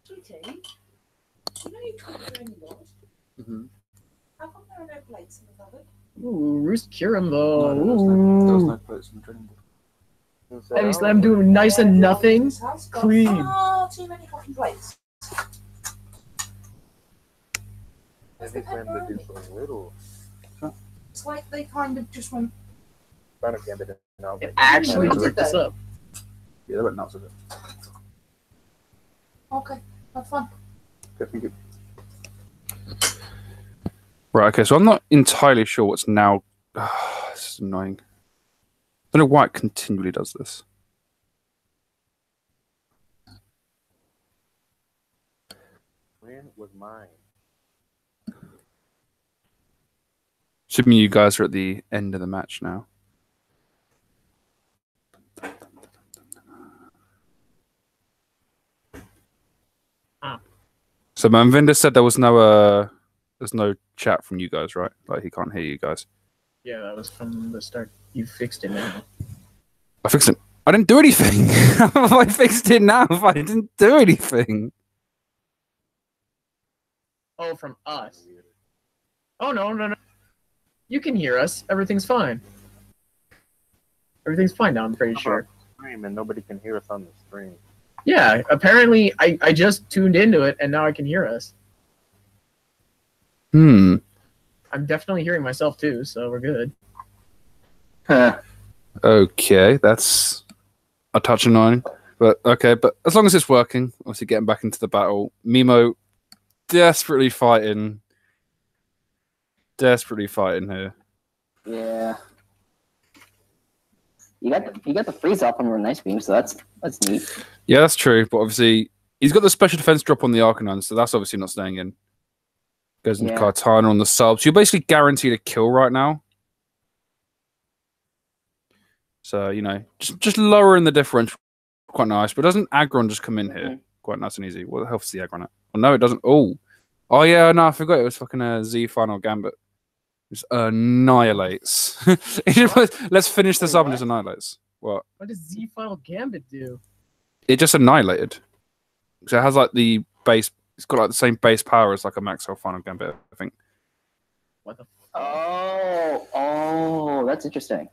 Sweetie, you know you tried doing yours? Mm-hmm. How come there are no plates in the cupboard? Ooh, Roost Kirimbo. No, there was no plates in the training board. Heavy Slam doing nice and nothing. Clean. Oh, too many fucking plates. Heavy Slam would do something little. It's like they kind of just went. It actually picked this up. Yeah, they went nuts with it. Okay, have fun. Good, thank you. Right, okay, so I'm not entirely sure what's now... this is annoying. I don't know why it continually does this. When was mine? Assuming you guys are at the end of the match now. So Manvinder said there's no chat from you guys, right? Like he can't hear you guys. Yeah, that was from the start. You fixed it now. I fixed it. I didn't do anything. I fixed it now if I didn't do anything. Oh, from us. Oh, no. You can hear us. Everything's fine. Everything's fine now, I'm pretty sure. Stream and nobody can hear us on the stream. Yeah, apparently I just tuned into it and now I can hear us. I'm definitely hearing myself too, so we're good. Okay, that's a touch annoying. But okay, but as long as it's working, obviously getting back into the battle. Mimo desperately fighting here. Yeah. You got the freeze up on your nice beam, so that's neat. Yeah, that's true. But obviously, he's got the special defense drop on the Arcanon, so that's obviously not staying in. Goes into Kartana on the subs. You're basically guaranteed a kill right now. So, you know, just lowering the differential. Quite nice. But doesn't Aggron just come in here? Quite nice and easy. What the hell is the Aggron at? Oh, no, it doesn't. Oh, yeah, no, I forgot. It was fucking a Z Final Gambit. Just annihilates. Let's finish this up and just annihilates. What? What does Z Final Gambit do? It just annihilated. So it has like the base. It's got like the same base power as like a Maxwell Final Gambit, I think. What the? Oh, that's interesting.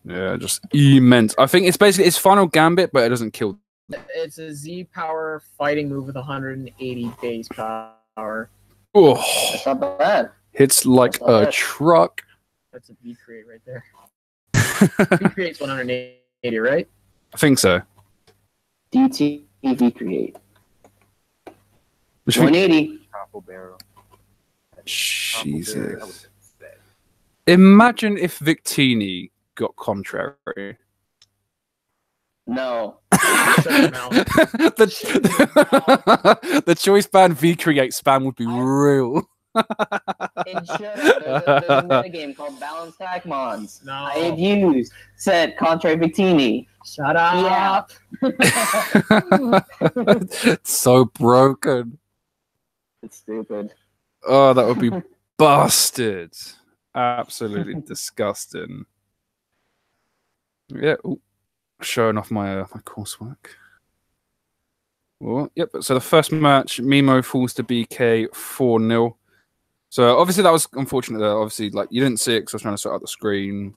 Yeah, just immense. I think it's Final Gambit, but it doesn't kill. It's a Z power fighting move with 180 base power. Oh, That's not bad. Hits like a truck. That's a V create right there. V create's 180, right? I think so. DT V create. Which 180. Apple barrel. Jesus. Imagine if Victini got contrary. No. the choice band V create spam would be real. It should. There's a metagame called Balance Tagmons. No. I have used said Contrary Victini. Shut up. It's so broken. It's stupid. Oh, that would be busted. Absolutely disgusting. Yeah. Ooh. Showing off my my coursework. Well, yep. So the first match, Mimo falls to BK 4-0. So obviously that was unfortunate. Obviously, like you didn't see it because I was trying to sort out the stream.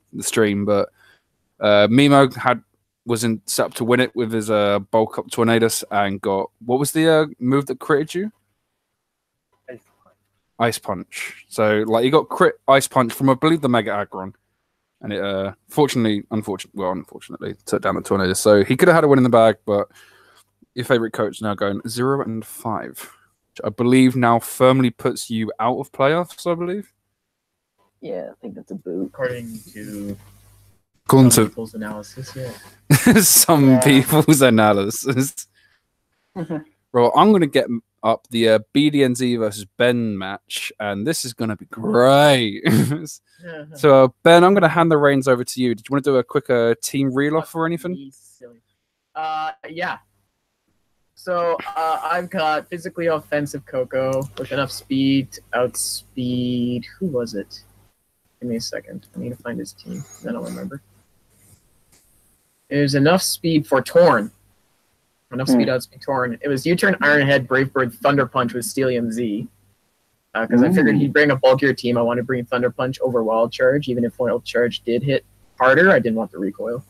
But Mimo was set up to win it with his bulk up Tornadus and got what was the move that critted you? Ice Punch. So like he got crit Ice Punch from I believe the Mega Aggron. And it unfortunately took down the Tornado. So he could have had a win in the bag, but your favorite coach now going 0-5, which I believe now firmly puts you out of playoffs. I believe. Yeah, I think that's a boot. According to people's analysis, yeah. Some people's analysis. Well, I'm going to get up the BDNZ versus Ben match, and this is going to be great. So, Ben, I'm going to hand the reins over to you. Did you want to do a quick team reel-off or anything? Yeah. So, I've got physically offensive Coco with enough speed to outspeed... Who was it? Give me a second. I need to find his team. Then I'll remember. There's enough speed for Torn. Enough speed outspeed Torn. It was U-turn, Iron Head, Brave Bird, Thunder Punch with Steelium Z. Because I figured he'd bring a bulkier team. I wanted to bring Thunder Punch over Wild Charge. Even if Wild Charge did hit harder, I didn't want the recoil.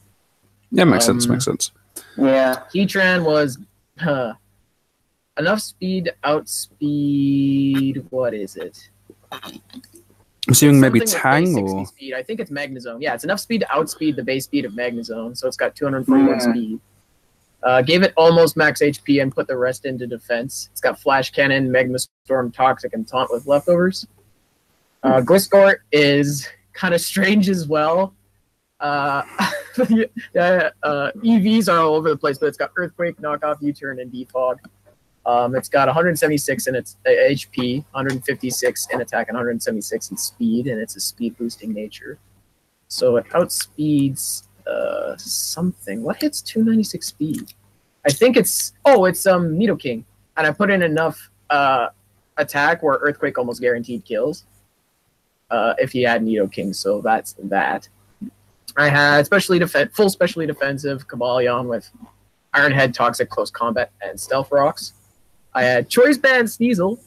Yeah, makes sense. Makes sense. Yeah. Heatran was enough speed, outspeed. What is it? I'm assuming maybe Something with Tang base or 60 speed. I think it's Magnezone. Yeah, it's enough speed to outspeed the base speed of Magnezone, so it's got 241 speed. Gave it almost max HP and put the rest into defense. It's got Flash Cannon, Magma Storm, Toxic, and Taunt with leftovers. Gliscor is kind of strange as well. EVs are all over the place, but it's got Earthquake, Knockoff, U-Turn, and Defog. It's got 176 in its HP, 156 in attack, and 176 in speed, and it's a speed boosting nature. So it outspeeds something. What hits 296 speed? I think it's Nidoking, and I put in enough attack where Earthquake almost guaranteed kills if he had Nidoking. So that's that. I had full specially defensive Cobalion with Iron Head, Toxic, Close Combat, and Stealth Rocks. I had Choice Band Sneasel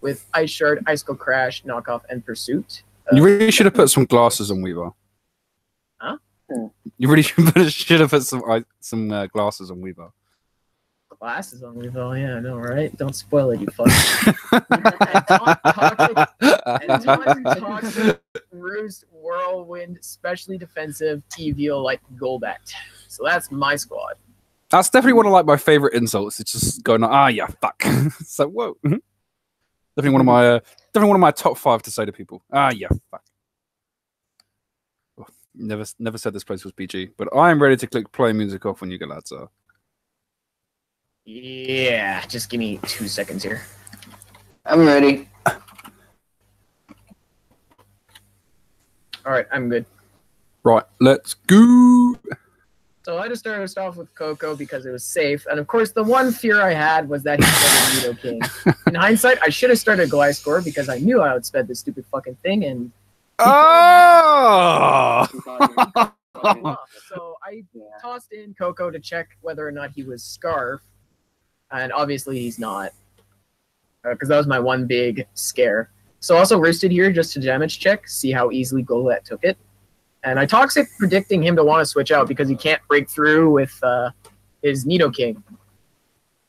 with Ice Shard, Icicle Crash, Knockoff, and Pursuit. you really should have put some glasses on Weaver. Huh? You really should have put some glasses on Weaver. Glasses on Weavile, yeah, I know, right? Don't spoil it, you fuck. Toxic, Roost, Whirlwind, specially defensive, Evial, like Golbat. So that's my squad. That's definitely one of like my favorite insults. It's just going, yeah, fuck. It's like, whoa. Definitely one of my top 5 to say to people. Yeah, fuck. Oh, never said this place was PG, but I am ready to click play music off when you get lads are. Yeah, just give me 2 seconds here. I'm ready. All right, I'm good. Right, let's go. So I just started off with Coco because it was safe, and of course the one fear I had was that he started Nidoking. In hindsight, I should have started Gliscor because I knew I outsped this stupid fucking thing, and Oh! so I tossed in Coco to check whether or not he was Scarf, and obviously he's not, because that was my one big scare. So also roosted here just to damage check, see how easily Golbat took it. And I Toxic predicting him to want to switch out because he can't break through with his Nidoking.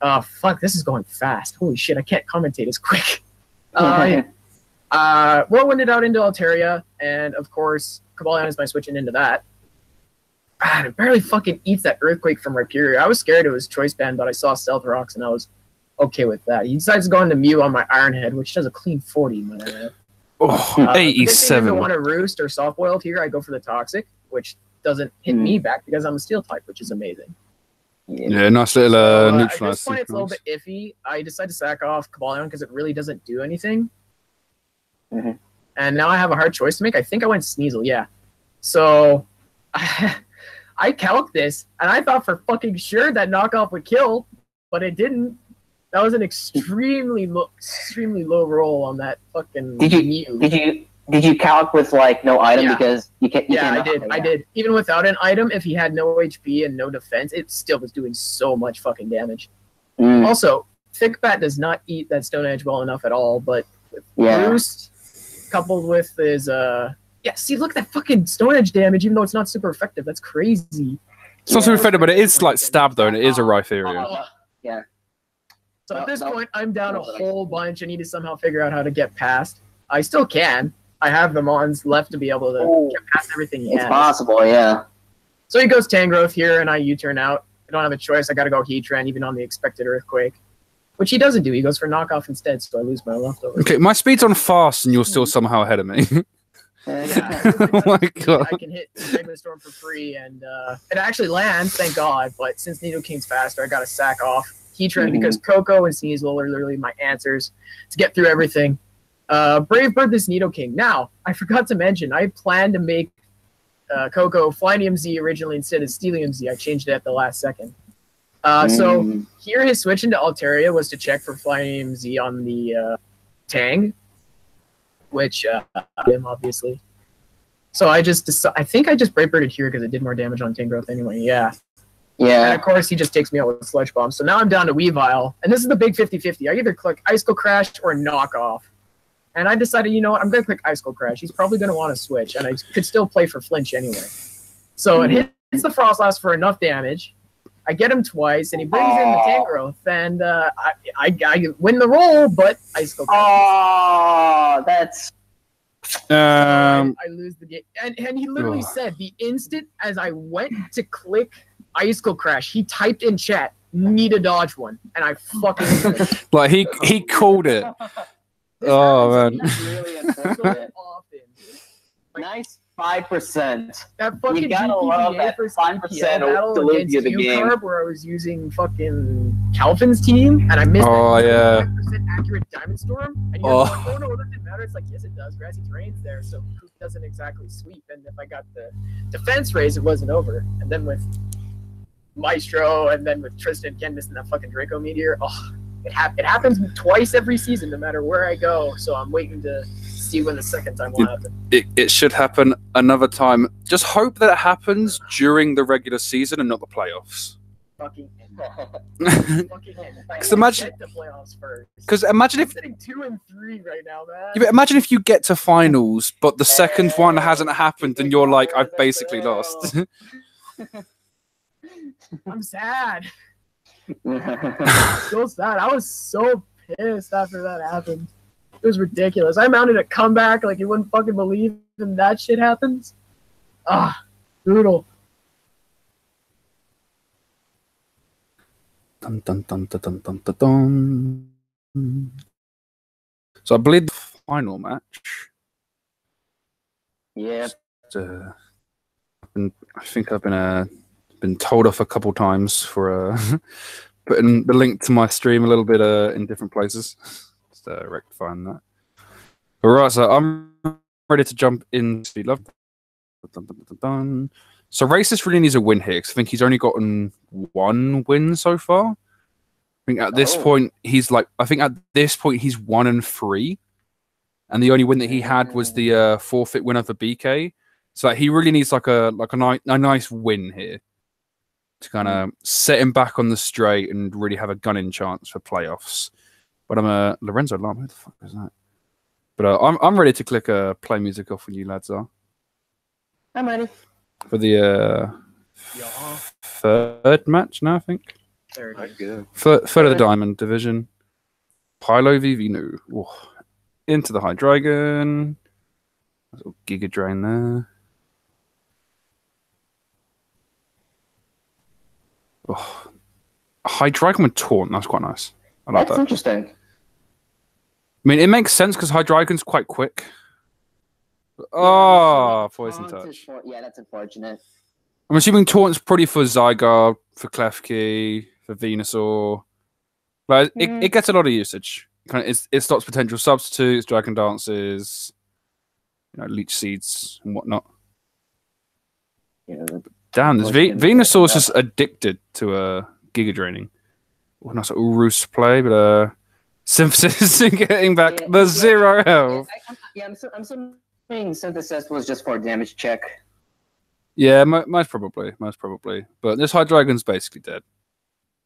Oh, fuck, this is going fast. Holy shit, I can't commentate as quick. Whirlwinded out into Altaria, and of course, Cobalion is my switching into that. God, it barely fucking eats that Earthquake from Rhyperior. I was scared it was Choice Band, but I saw Stealth Rocks, and I was okay with that. He decides to go into Mew on my Iron Head, which does a clean 40. Oh, 87. If I want to Roost or Soft Boiled here, I go for the Toxic, which doesn't hit me back because I'm a Steel type, which is amazing. Yeah, nice little At neutralize. this point, it's a little bit iffy. I decide to sack off Cobalion because it really doesn't do anything. And now I have a hard choice to make. I think I went Sneasel, yeah. So I calced this, and I thought for fucking sure that knockoff would kill, but it didn't. That was an extremely low roll on that fucking Mew. Did you calc with like no item because you can't? I did. Even without an item, if he had no HP and no defense, it still was doing so much fucking damage. Also, Thick Bat does not eat that Stone Edge well enough at all, but Roost coupled with his see, look at that fucking Stone Edge damage, even though it's not super effective. That's crazy. It's not super effective, but it is like stab though, and it is a Rhyperior. So at this point, I'm down a whole bunch. I need to somehow figure out how to get past. I still can. I have the Mons left to be able to get past everything he has. It's possible, yeah. So he goes Tangrowth here, and I U-turn out. I don't have a choice. I got to go Heatran, even on the expected Earthquake. Which he doesn't do. He goes for knockoff instead, so I lose my leftovers. Okay, my speed's on fast, and you're still somehow ahead of me. Oh my god! I can hit Magma Storm for free, and it actually lands, thank God. But since Nidoking's faster, I got to sack off Heatran because Coco and Sneasel are literally my answers to get through everything. Brave Bird this Nidoking. Now, I forgot to mention, I planned to make Coco Flynium Z originally instead of Steelium Z. I changed it at the last second. So here his switch into Altaria was to check for Flynium Z on the Tang, which him obviously. So I think I just Brave Birded here because it did more damage on Tangrowth anyway. Yeah. And Yeah. of course, he just takes me out with Sludge Bomb. So now I'm down to Weavile. And this is the big 50-50. I either click Icicle Crash or Knock Off. And I decided, you know what, I'm going to click Icicle Crash. He's probably going to want to switch. And I could still play for Flinch anyway. So it hits the Frost Blast for enough damage. I get him twice, and he brings in the Tangrowth. And I win the roll, but Icicle Crash. Oh, that's I lose the game. And he literally said the instant as I went to click Icicle Crash, he typed in chat, need a dodge one. And I fucking Like he called it. Oh man. really unfortunate. often. Nice 5%. That fucking You gotta love G.P.B.A that for 5% battle to lose against you the game. UCarb where I was using fucking Calvin's team and I missed Oh, yeah. 5% accurate Diamond Storm. And you're like, oh no, it doesn't matter. It's like, yes, it does. Grassy terrain's there, so Coop doesn't exactly sweep. And if I got the defense raise, it wasn't over. And then with Maestro and then with Tristan again missing that fucking Draco Meteor, it happens twice every season, no matter where I go. So I'm waiting to see when the second time will happen. It should happen another time. Just hope that it happens during the regular season and not the playoffs. Fucking Because imagine, get to playoffs first. because imagine I'm if, sitting 2 and 3 right now, man. yeah, but imagine if you get to finals, but the second one hasn't happened, and you're like, I've basically lost. I'm sad. So sad. I was so pissed after that happened. It was ridiculous. I mounted a comeback like you wouldn't fucking believe, and that shit happens. Brutal. Dun, dun, dun, dun, dun, dun, dun, dun. So I believe the final match. Yeah. I think I've been told off a couple times for putting the link to my stream a little bit in different places. Just rectifying that. All right, so I'm ready to jump in. Speed love. Dun, dun, dun, dun. So Racist really needs a win here because I think he's only gotten 1 win so far. I think at this point he's 1 and 3, and the only win that he had was the forfeit win over BK. So he really needs a nice win here to kind of set him back on the straight and really have a gunning chance for playoffs. But I'm Lorenzo Alarm. Who the fuck is that? But I'm ready to click play music off when you lads are. I'm ready. For the third match now, I think. Third. Third of the Diamond Division. Pylo v Vinu. Oh, into the Hydreigon. A little Giga Drain there. Oh, Hydreigon with Taunt. That's quite nice. I like That's that. interesting. I mean, it makes sense because Hydreigon's quite quick. Oh, Poison Taunt Touch. yeah, that's unfortunate. I'm assuming Taunt's probably for Zygarde, for Klefki, for Venusaur. Like, it gets a lot of usage. It stops potential substitutes, Dragon Dances, Leech Seeds and whatnot. Yeah, Damn, this Venusaur's just addicted to Giga Draining. Oh, nice little Roost play, but Synthesis getting back the 0 health. I'm assuming Synthesis was just for a damage check. Yeah, most probably. But this Hydreigon's basically dead.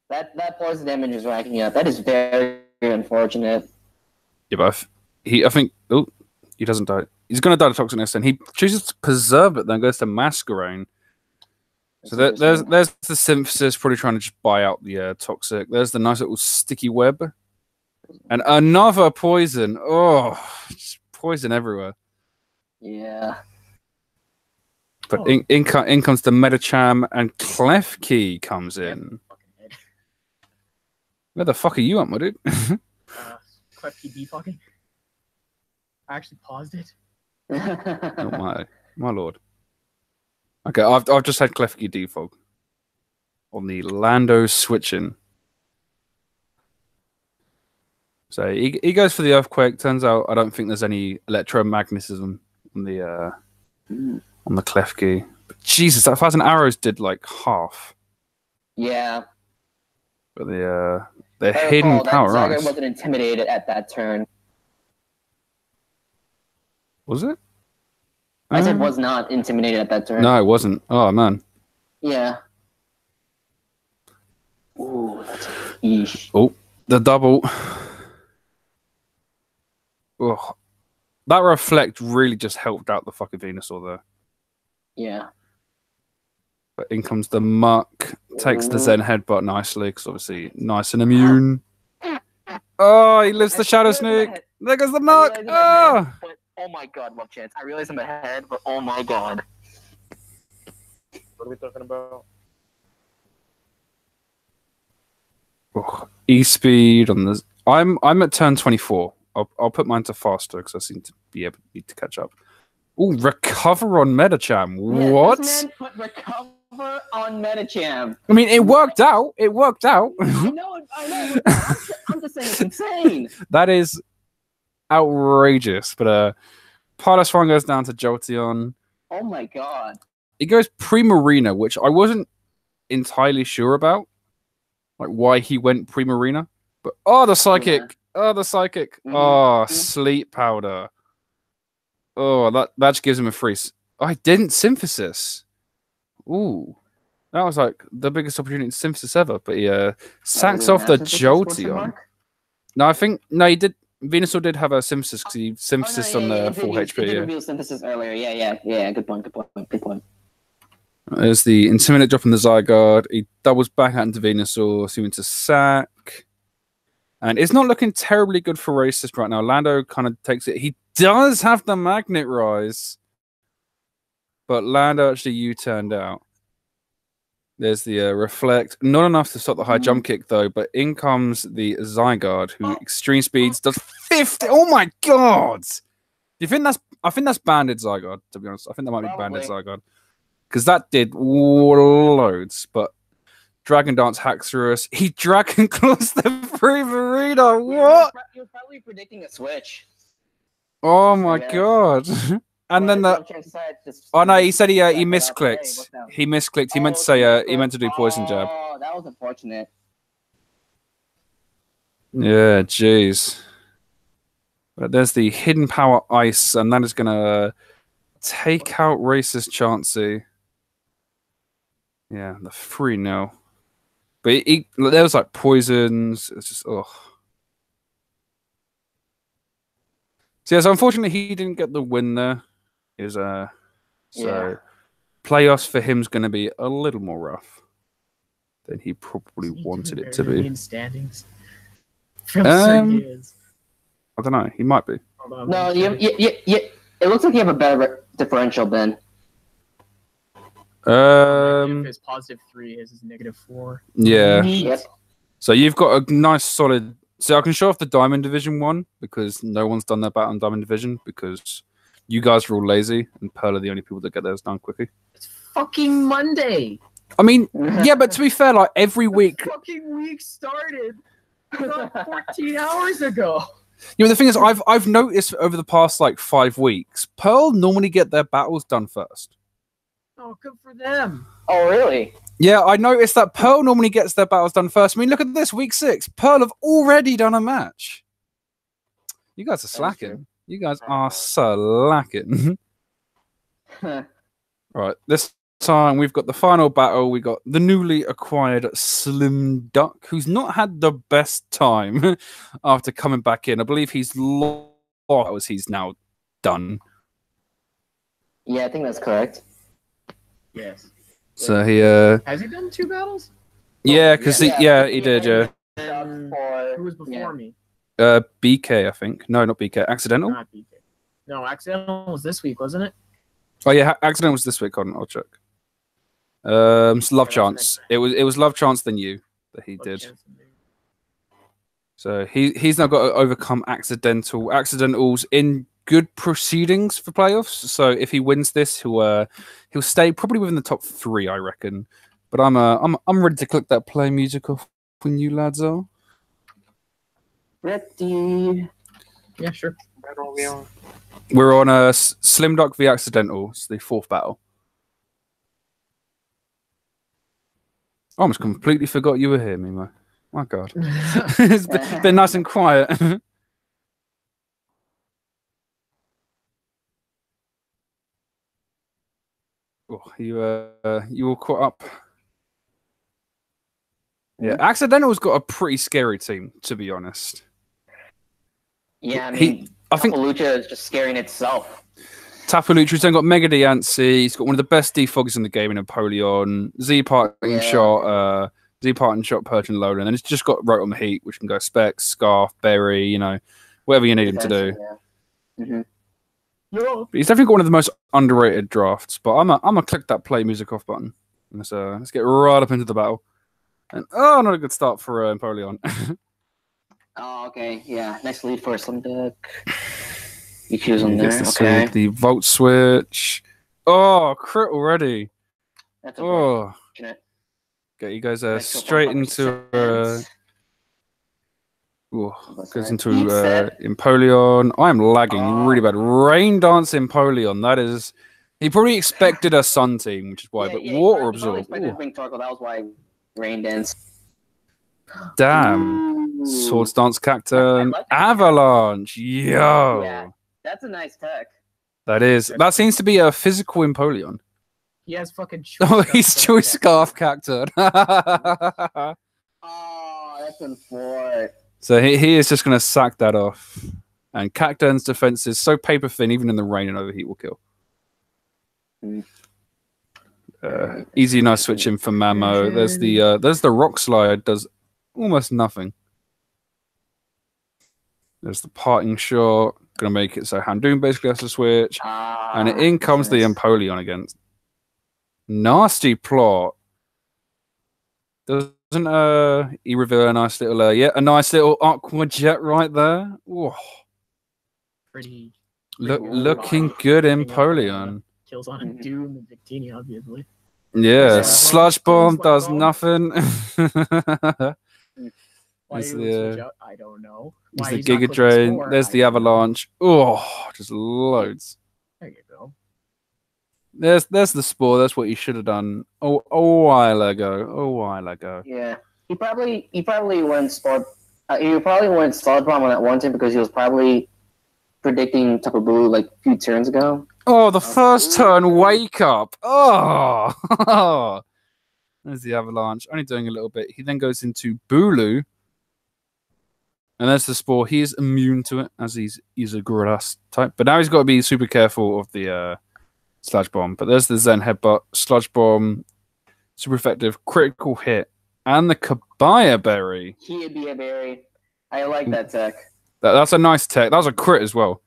That poison damage is racking up. That is very unfortunate. Yeah, but I think he doesn't die. He's going to die to Toxic next turn. He chooses to preserve it, then goes to Masquerain. So there's the Synthesis probably trying to just buy out the Toxic. There's the nice little Sticky Web. And another Poison. Oh, just poison everywhere. Yeah. But in comes the Metacham, and Klefki comes in. Where the fuck are you at, my dude? Klefki defogging. I actually paused it. Oh my lord. Okay, I've just had Klefki defog on the Lando switching. So he goes for the Earthquake. Turns out I don't think there's any electromagnetism on the Klefki. But Jesus, that 1,000 arrows did like half. Yeah. But the hidden power Zygarde rise. wasn't intimidated at that turn. Was it? I said was not intimidated at that turn. No, it wasn't. Oh man. Yeah. Ooh, that's yeesh. Oh, the double. Oh, that reflect really just helped out the fucking Venusaur there. Yeah. But in comes the Muck. Takes the Zen headbutt nicely, because obviously nice and immune. Oh, he lives the Shadow Sneak. There goes the Muck. Oh! Oh my god, love chance. I realize I'm ahead, but oh my god. What are we talking about? Oh, E-speed on the. I'm at turn 24. I'll put mine to faster because I seem to be able to catch up. Oh, recover on Metacham. What? This man put recover on Metacham. I mean, it worked out. It worked out. I know. I'm just saying it's insane. That is outrageous. But Pilot one goes down to Jolteon. Oh my god. It goes Primarina, which I wasn't entirely sure about. Like why he went Primarina. But the Psychic. Yeah. Oh, the Psychic. Mhm. Oh, Sleep Powder. Oh, that just gives him a freeze. Oh, I didn't Synthesis. Ooh. That was like the biggest opportunity in Synthesis ever. But he sacks off the Jolteon. No, he did. Venusaur did have a Synthesis because he Synthesis on the full HP. He did reveal Synthesis earlier. Yeah. Good point. There's the Intimidate drop on the Zygarde. He doubles back out into Venusaur, assuming to sack. And it's not looking terribly good for Racist right now. Lando kind of takes it. He does have the Magnet Rise. But Lando actually U-turned out. There's the Reflect. Not enough to stop the high jump kick, though. But in comes the Zygarde, who extreme speeds does 50. Oh, my God! Do you think that's... I think that's Banded Zygarde, to be honest. I think that might be Banded Zygarde. Because that did loads. But Dragon Dance hacks through us. He Dragon Claws the Primarina. What? You're probably predicting a switch. Oh, my God. And then the no, he said he misclicked. He misclicked. He meant to say he meant to do poison jab. Oh, that was unfortunate. Yeah, jeez. But there's the hidden power ice, and that is gonna take out Racist Chansey. Yeah, the 3-0. But there was like poisons. It's just So yes, unfortunately he didn't get the win there. Playoffs for him's going to be a little more rough than he probably wanted it to be. Standings from certain years. I don't know. He might be. No, it looks like you have a better differential than. His +3, his is -4. Yeah. Yep. So you've got a nice solid. So I can show off the Diamond Division one because no one's done their battle on Diamond Division because. You guys are all lazy, and Pearl are the only people that get theirs done quickly. It's fucking Monday. I mean, yeah, but to be fair, like every week, the fucking week started about 14 hours ago. You know, the thing is, I've noticed over the past like 5 weeks, Pearl normally get their battles done first. Oh, good for them. Oh, really? Yeah, I noticed that Pearl normally gets their battles done first. I mean, look at this, week 6. Pearl have already done a match. You guys are slacking. You guys are slacking. Right, this time we've got the final battle. We got the newly acquired Slim Duck, who's not had the best time after coming back in. I believe he's lost as he's now done. Yeah, I think that's correct. Yes. So he has he done 2 battles? Yeah, because he did. Yeah. Who was before me? BK, I think. No, not BK. Accidental. Not BK. No, Accidental was this week, wasn't it? Oh yeah, Accidental was this week. I'll check. Love Chance. It was Love Chance than you that he did. So he's now got to overcome Accidentals in good proceedings for playoffs. So if he wins this, he'll stay probably within the top 3, I reckon. But I'm ready to click that play music off when you lads are. Ready? Yeah, sure. We're on a Slim Duck v Accidental. It's the 4th battle. I almost completely forgot you were here, Mimo. My God. It's been nice and quiet. Oh, you all caught up? Yeah, Accidental's got a pretty scary team, to be honest. Yeah, I mean, I think Appaloocha is just scaring itself. Tapalucha's then got Mega Diancie. He's got one of the best defoggers in the game in Napoleon. Z-Parting Shot, Z-Parting Shot, Perch and Lowland. And it's just got Rotom on the Heat, which can go Specs, Scarf, Berry, you know, whatever you need him to do. Yeah. But he's definitely got one of the most underrated drafts. But I'm gonna click that play music off button. Let's get right up into the battle. And not a good start for Empoleon. Oh, okay. Yeah, nice lead for a Slim Duck. You choose on there. Okay. The Volt Switch. Oh, crit already. That's unfortunate. Get you guys straight into goes into Empoleon. I am lagging really bad. Rain Dance Empoleon. That is. He probably expected a Sun team, which is why. But Water Absorb. Expected Ring Torkoal. That was why Rain Dance. Damn. Swords Dance Cacturn. Avalanche. Yo. Yeah, that's a nice tech. That is. That seems to be a physical Empoleon. He has fucking choice. Oh, he's Choice Scarf Cacturn. Oh, that's unfortunate. So he is just going to sack that off. And Cacturn's defense is so paper thin, even in the rain and overheat will kill. Easy, nice switch in for Mamo. There's the Rock Slide, does almost nothing. There's the Parting Shot, gonna make it so Handoon basically has to switch, and in comes the Empoleon against. Nasty plot. Doesn't he reveal a nice little a nice little Aqua Jet right there? Whoa. Pretty looking good Empoleon. Kills on a Doom and Victini, obviously. Yeah, Sludge Bomb does nothing. Why I don't know. There's the Giga Drain. There's the Avalanche. Oh, just loads. There you go. There's the Spore. That's what you should have done a while ago. Yeah, he probably went Spore. He probably went Sludge Bomb on that one team because he was probably predicting Tapu Bulu like a few turns ago. Oh, the first turn, Wake Up. Oh, there's the Avalanche. Only doing a little bit. He then goes into Bulu. And there's the Spore. He is immune to it as he's a grass type. But now he's got to be super careful of the Sludge Bomb. But there's the Zen Headbutt, Sludge Bomb, super effective, critical hit, and the Kabaya Berry. G.P.B.A Berry. I like that tech. That's a nice tech. That was a crit as well.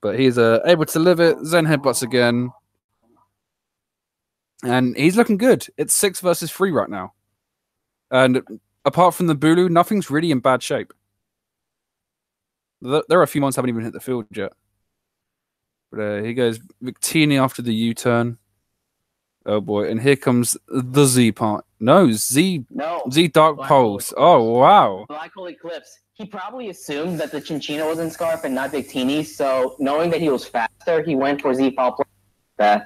But he's able to live it. Zen Headbutts again. And he's looking good. It's 6 versus 3 right now. And apart from the Bulu, nothing's really in bad shape. There are a few ones haven't even hit the field yet. But here goes Victini after the U-turn. Oh boy. And here comes the Z part. Z Dark Pulse. Oh, wow. Black Hole Eclipse. He probably assumed that the Chinchino was in Scarf and not Victini, so knowing that he was faster, he went for Z-Foul play.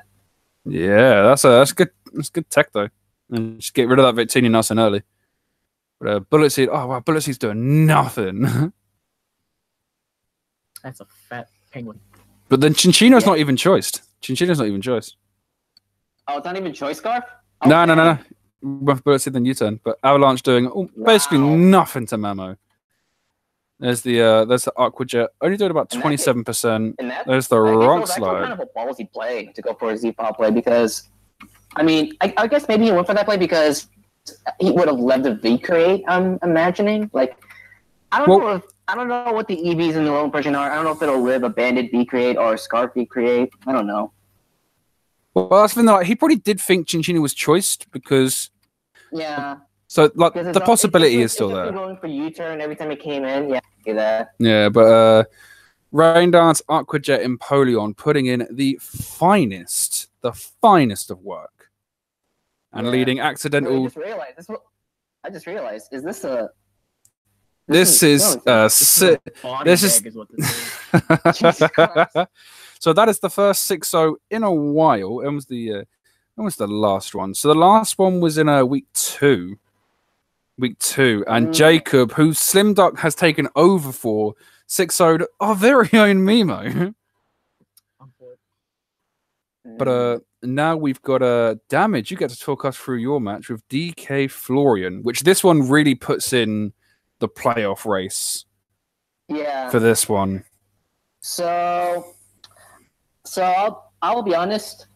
Yeah, that's good. That's good tech though. And just get rid of that Victini nice and early. But Bullet Seed. Oh wow, Bullet Seed's doing nothing. That's a fat penguin. But then Chinchino's not even choiced. Chinchino's not even choiced. Oh, it's not even Choice Scarf? Oh, no. With Bullet Seed then U-turn. But Avalanche doing basically nothing to Mamo. There's the Aqua Jet, only doing about 27%. There's the Rock Slide. That's kind of a ballsy play to go for a Z-Foul play because, I mean, I guess maybe he went for that play because he would have led the V-Create, I'm imagining. Like, I don't know what the EVs in the low impression are. I don't know if it'll live a Bandit V-Create or a Scarf V-Create. I don't know. Well, that's the thing. Like, he probably did think Chinchino was choiced because... Yeah. So, like, the possibility is still there. Going for U-turn every time it came in, yeah, that. Yeah, but Rain Dance, Aqua Jet, Empoleon putting in the finest of work, and leading Accidental. I just realized. Is this a? This is is what this is. So that is the first 6-0 in a while. It was the last one. So the last one was in week 2. Week 2, and Jacob, who Slim Duck has taken over for 6-0'd our very own Mimo. But now we've got Damage. You get to talk us through your match with DK Florian, which this one really puts in the playoff race. Yeah. For this one. So I'll be honest.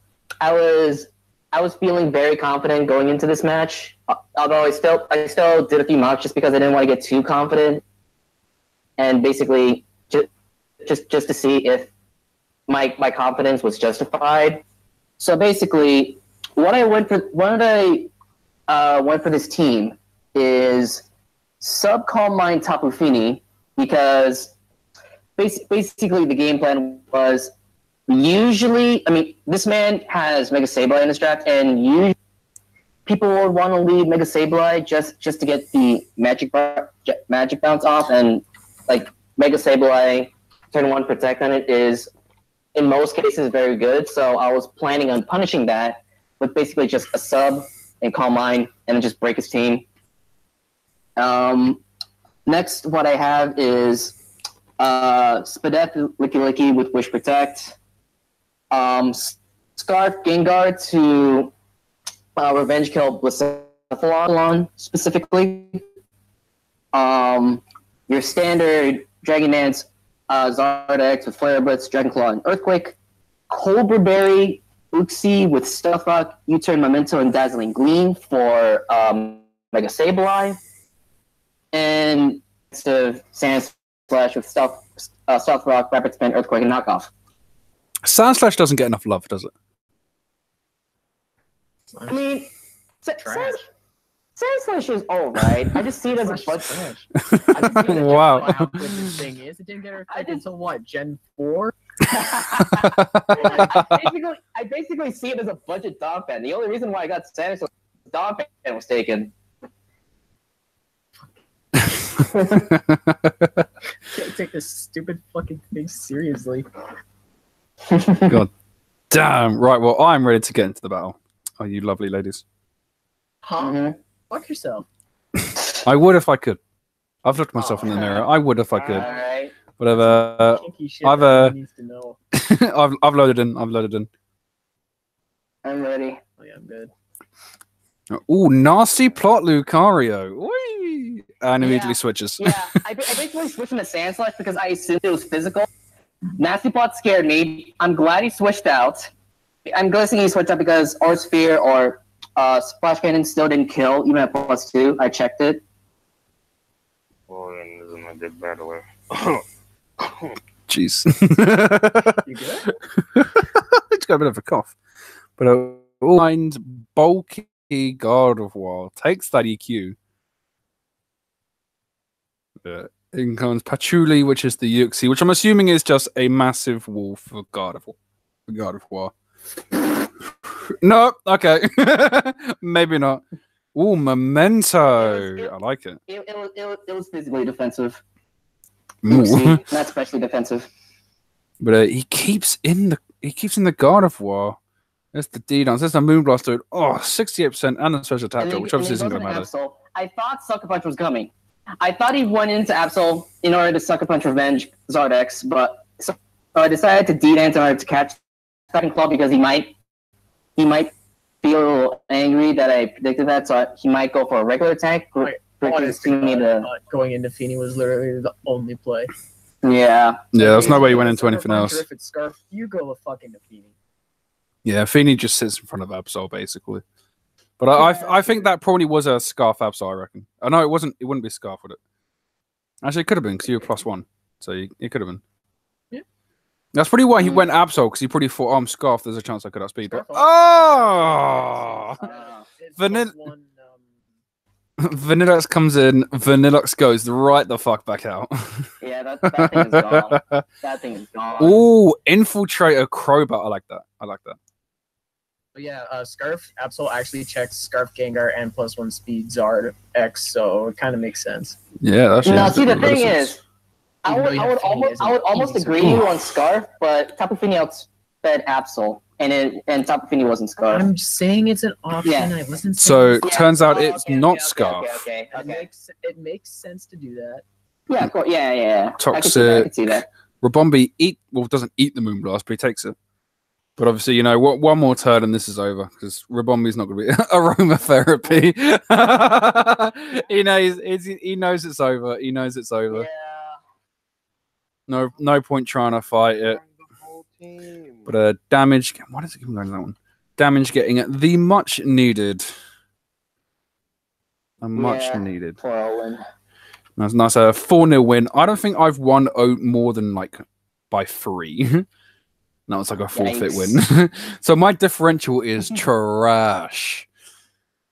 I was feeling very confident going into this match. Although I still did a few mocks just because I didn't want to get too confident, and basically just to see if my confidence was justified. So basically, what I went for this team is sub Calm Mind Tapu Fini, because basically the game plan was usually, I mean, this man has Mega Sableye in his draft, and usually people would want to leave Mega Sableye just to get the magic bounce off, and like Mega Sableye turn 1 protect on it is in most cases very good. So I was planning on punishing that with basically just a sub and Calm Mind and then just break his team. Next, what I have is Spadef Licky Licky with Wish Protect. Scarf Gengar to Revenge Kill Blacephalon specifically. Your standard Dragon Dance Zardex with Flare Blitz, Dragon Claw, and Earthquake. Cobra Berry Uxie with Stealth Rock, U-Turn Memento, and Dazzling Gleam for Mega Sableye. And the Sand Slash with Stealth Rock, Rapid Spin, Earthquake, and Knockoff. Sand Slash doesn't get enough love, does it? I mean, Sand Slash is alright. I just see it as a bunch. Wow. How good this thing is. It didn't get Earthquake until what? Gen 4? I basically see it as a budget dog fan. The only reason why I got Sand Slash dog fan was taken. Can't take this stupid fucking thing seriously. God damn. Right, well, I'm ready to get into the battle. Are you lovely ladies? Huh? Mm-hmm. Fuck yourself. I would if I could. I've looked myself in the mirror. I would if I could. Alright. Whatever. Kinky shit I've that needs to know. I've loaded in. I've loaded in. I'm ready. Oh yeah, I'm good. Ooh, nasty plot, Lucario. Whee! And immediately switches. Yeah, I basically switched him to Sand Slash because I assumed it was physical. Nasty Plot scared me. I'm glad he switched out. I'm guessing he switched out because Aura Sphere or Splash Cannon still didn't kill, even at +2. I checked it. Florian isn't a good battler. Jeez. You good? It's got a bit of a cough. But mind bulky God of War takes that EQ. In comes Patchouli, which is the Uxie, which I'm assuming is just a massive wolf for God of War. God of War. No, okay. Maybe not. Ooh, Memento. I like it. It was physically defensive. Ooh. Not especially defensive. But he keeps in the God of War. There's the D-Dance. There's the Moonblast, dude. Oh, 68% and the special attack, which obviously isn't going to matter. Absol. I thought Sucker Punch was coming. I thought he went into Absol in order to Sucker Punch Revenge Zardex, but so I decided to D-Dance in order to catch Second Claw because he might feel angry that I predicted that, so he might go for a regular attack. Honestly, going into Fini was literally the only play. Yeah. Yeah, there's no way he went into anything else. If it's Scarf, you go the fuck into Fini. Yeah, Fini just sits in front of Absol, basically. But I think that probably was a Scarf Absol, I reckon. Oh, no, it wasn't. It wouldn't be Scarf, would it? Actually, it could have been, because you were +1. So it could have been. Yeah. That's probably why he went Absol, because he probably thought, oh, I'm Scarf, there's a chance I could outspeed. But, Vanilluxe comes in, Vanilluxe goes right the fuck back out. Yeah, that thing is gone. That thing is gone. Ooh, Infiltrator Crobat. I like that. But yeah, Scarf Absol actually checks Scarf Gengar and +1 speed Zard X, so it kind of makes sense. Yeah, that's now. See, the thing is, I would almost agree with you on Scarf, but Tapu Fini outsped Absol, and Tapu Fini wasn't Scarf. I'm saying it's an option. Yeah. I wasn't. So turns out it's not Scarf. Okay. It makes sense to do that. Yeah, of course. Yeah. Toxic. I could see that. Rabombi doesn't eat the Moonblast, but he takes it. But obviously, one more turn and this is over because Rabombi's not going to be aromatherapy. he knows it's over. He knows it's over. Yeah. No point trying to fight it. But damage. What is it going to that one? Damage getting the much needed. Much needed. Poor Owen. That's nice. A 4-0 win. I don't think I've won more than like by 3. That was like a forfeit win. So my differential is trash.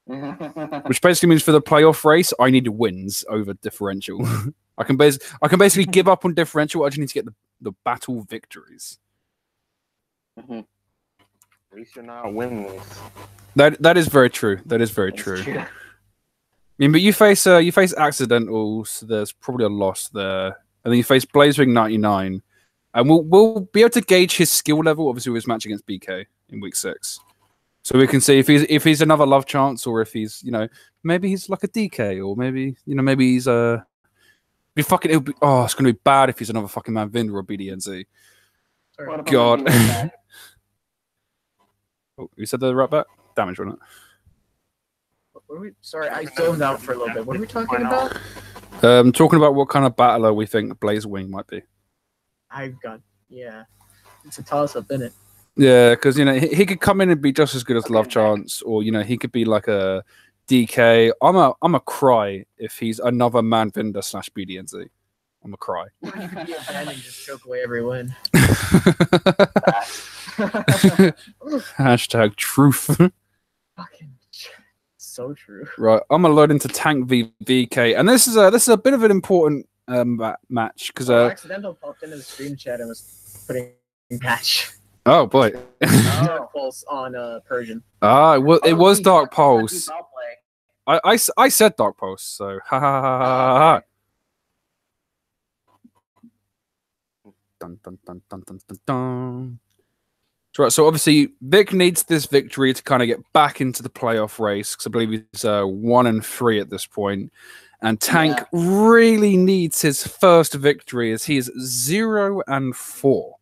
Which basically means for the playoff race, I need wins over differential. I can basically give up on differential. I just need to get the battle victories. At least you're not winless. That is very true. That is very true. I mean, but you face accidentals. So there's probably a loss there, and then you face Blazewing 99. And we'll be able to gauge his skill level, obviously, with his match against BK in week 6. So we can see if he's another love chance, or if he's maybe he's like a DK, or maybe he's it's gonna be bad if he's another fucking Manvinder or BDNZ. God. Oh, you said the right back? Damage on it. Sorry, I zoned out for a little bit. What are we talking about? Talking about what kind of battler we think Blazewing might be. It's a toss-up, isn't it? Yeah, because he could come in and be just as good as Love Chance, or he could be like a DK. I'm a cry if he's another Manvinder / BDNZ. I'm a cry. And just choke away every win. Hashtag truth. Fucking so true. Right, I'm gonna load into Tank VK, and this is a bit of an important match because accidental popped into the stream chat and was putting patch. Oh boy. Dark Pulse on Persian. It was Dark Pulse. I said Dark Pulse, so ha ha ha ha ha. Dun dun dun dun dun dun dun. Right, so obviously Vic needs this victory to kind of get back into the playoff race because I believe he's 1-3 at this point. And Tank really needs his first victory as he is 0-4.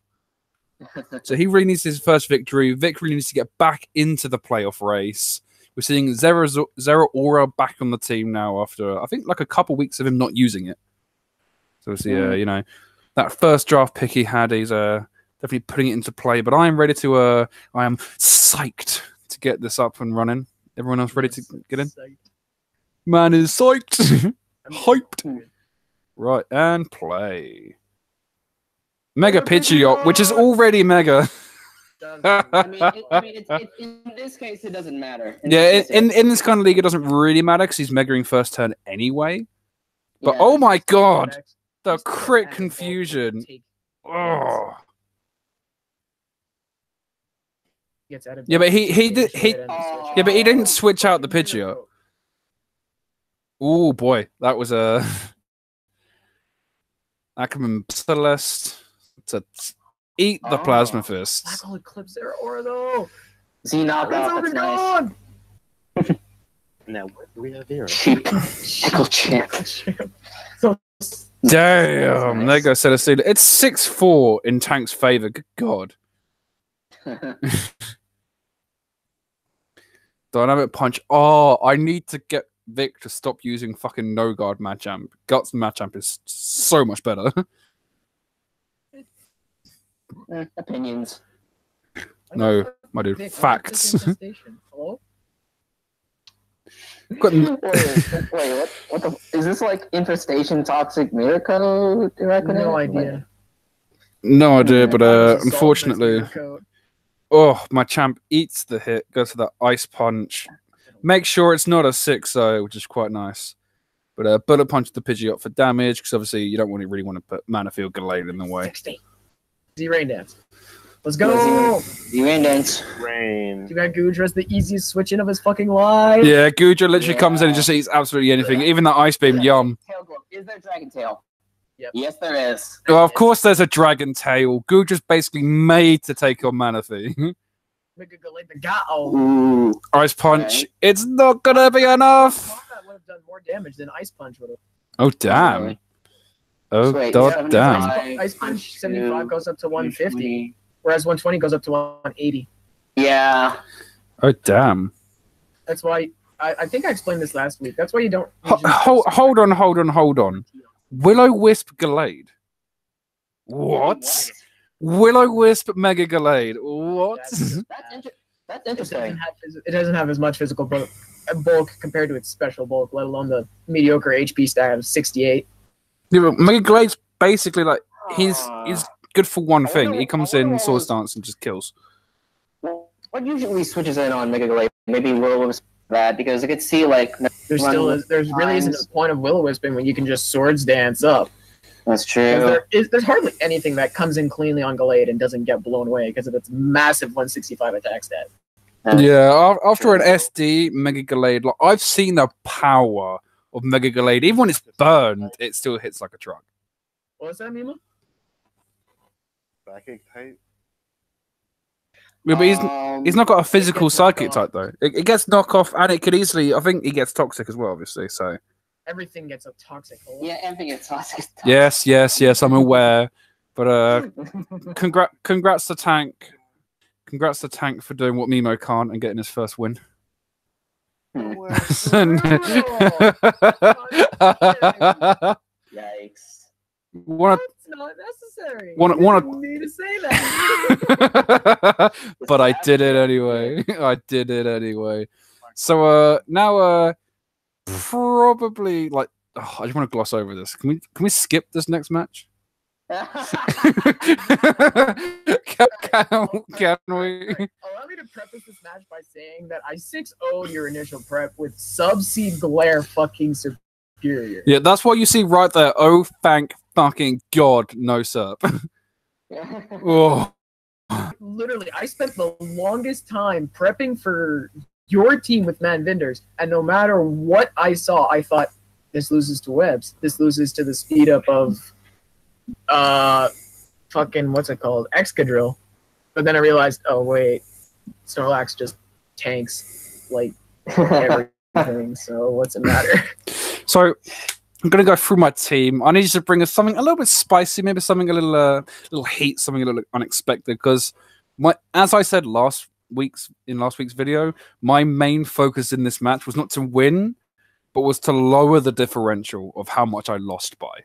So he really needs his first victory. Vic really needs to get back into the playoff race. We're seeing Zero Aura back on the team now after, I think, like a couple weeks of him not using it. So obviously, that first draft pick he had, he's definitely putting it into play. But I am ready to, I am psyched to get this up and running. Everyone else ready to get in? Man is psyched. Hyped. Right, and play. Mega Pidgeot, which is already mega. I mean, in this case, it doesn't matter. In this kind of league, it doesn't really matter because he's megaing first turn anyway. But oh my god, the crit confusion. Oh. Yeah, but he didn't switch out the Pidgeot. Oh boy, that was a Ackerman Celeste to eat the Plasma Fist. Black Hole Eclipse Zero Aura though. Z-knockout, that's nice. Now, what do we have here? Echo Champ. Damn, there goes Celestine. It's 6-4 in Tank's favor. Good God. Dynamic Punch. Oh, I need to get Vic to stop using fucking No Guard Machamp. Guts Machamp is so much better. Opinions. No, my dude. Facts. Hello? Wait, what the? Is this like Infestation Toxic Miracle? No idea. No idea, but unfortunately, my champ eats the hit, goes for that Ice Punch. Make sure it's not a 6-0, which is quite nice. But Bullet Punch the Pidgeot for damage, because obviously you don't really want to put Mana Field Gallade in the way. 60. Z-Rain Dance. Let's go! Z-Rain Dance. Rain. Too bad Goodra's the easiest switch in of his fucking life. Yeah, Goodra literally comes in and just eats absolutely anything. Even that Ice Beam, yum. Tail Glove. Is there Dragon Tail? Yep. Yes, there is. Well, of course there's a Dragon Tail. Goodra's basically made to take on Manaphy. Ooh. Ice Punch. Okay. It's not gonna be enough. That would have done more damage than Ice Punch would have. Oh damn. Oh damn. Ice Punch 75 goes up to 150. whereas 120 goes up to 180. Yeah. Oh damn. That's why I think I explained this last week. That's why you don't. Hold on. Will-O-Wisp Gallade. What? Will-O-Wisp Mega Gallade. What? That's interesting. It doesn't have as much physical bulk compared to its special bulk, let alone the mediocre HP stat of 68. Yeah, but Mega Gallade's basically like he's good for one thing. He comes in, Sword Stance, and just kills. What usually switches in on Mega Gallade? Maybe Will-O-Wisp that because I could see like there really isn't a point of Will-O-Wisping when you can just Swords Dance up. That's true. There's hardly anything that comes in cleanly on Gallade and doesn't get blown away because of its massive 165 attack stat. Yeah, after an SD Mega Gallade, like, I've seen the power of Mega Gallade. Even when it's burned, it still hits like a truck. What's that, Mima? Psychic type. Yeah, but he's not got a physical psychic type though. It gets knockoff, and it could easily. I think he gets toxic as well, obviously. So everything gets a toxic. Yeah, everything gets toxic. Yes. I'm aware, but congrats to Tank. Congrats to Tank for doing what Mimo can't and getting his first win. Yikes. That's not necessary. Wanna You need to say that. But I did it anyway. So now probably like I just want to gloss over this. Can we skip this next match? Can we? Allow me to preface this match by saying that I 6-0'd your initial prep with Sub-Seed Glare fucking superior. Yeah, that's what you see right there. Oh, thank fucking God, no sup. Oh. Literally, I spent the longest time prepping for your team with Man Vinders, and no matter what I saw, I thought, this loses to Webs. This loses to the speed up of fucking what's it called? Excadrill. But then I realized, oh wait, Snorlax just tanks like everything, so what's it matter? So I'm gonna go through my team. I need you to bring us something a little bit spicy, maybe something a little heat, something a little unexpected. Because as I said last week's video, my main focus in this match was not to win, but was to lower the differential of how much I lost by.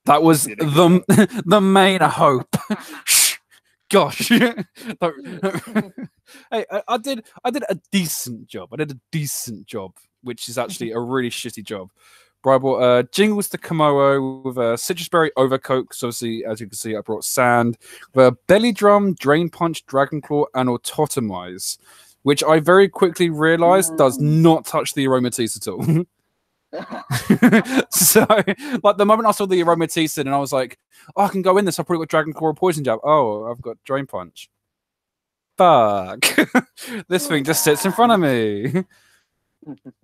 That was the main hope. Gosh, hey, I did a decent job. Which is actually a really shitty job. But I brought Jingles to Komodo with a Citrus Berry Overcoat. So obviously, as you can see, I brought Sand, with a Belly Drum, Drain Punch, Dragon Claw, and Autotomize, which I very quickly realized does not touch the Aromatisse at all. So, like, the moment I saw the Aromatisse and I was like, oh, I can go in this, I've probably got Dragon Claw or Poison Jab. Oh, I've got Drain Punch. Fuck. This thing just sits in front of me.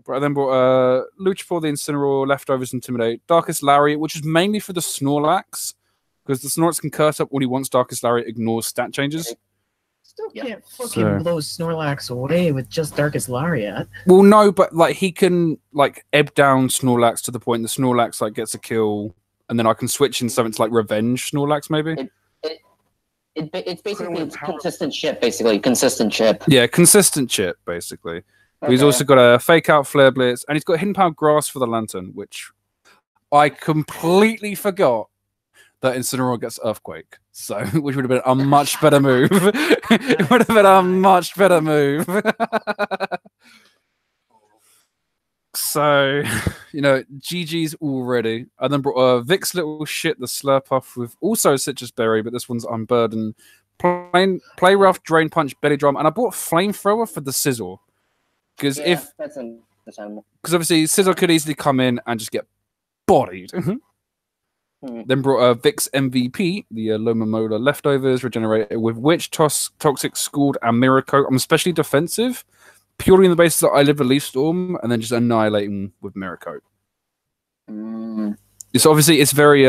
But I then brought Luchafor, the Incineroar, Leftovers, Intimidate, Darkest Lariat, which is mainly for the Snorlax, because the Snorlax can curse up when he wants. Darkest Lariat ignores stat changes. Still can't fucking blow Snorlax away with just Darkest Lariat. Well, no, but like he can like ebb down Snorlax to the point the Snorlax like gets a kill, and then I can switch in something to like Revenge Snorlax maybe. It's basically consistent chip, basically consistent chip. Yeah, consistent chip basically. Okay. He's also got a Fake Out, Flare Blitz, and he's got Hidden Power Grass for the Lantern, which I completely forgot that Incineroar gets Earthquake. So, which would have been a much better move. It would have been a much better move. So, you know, GG's already. I then brought Vic's Little Shit, the Slurpuff, with also Citrus Berry, but this one's Unburdened. Play Rough, Drain Punch, Belly Drum, and I bought Flamethrower for the Sizzle. Because obviously Sizzle could easily come in and just get bodied. Then brought Vic's MVP, the Lomomola Leftovers, Regenerated with Witch, Toxic, Scald, and Mirror Coat. I'm especially defensive, purely on the basis that I live a Leaf Storm, and then just annihilating with Mirror Coat. It's obviously it's very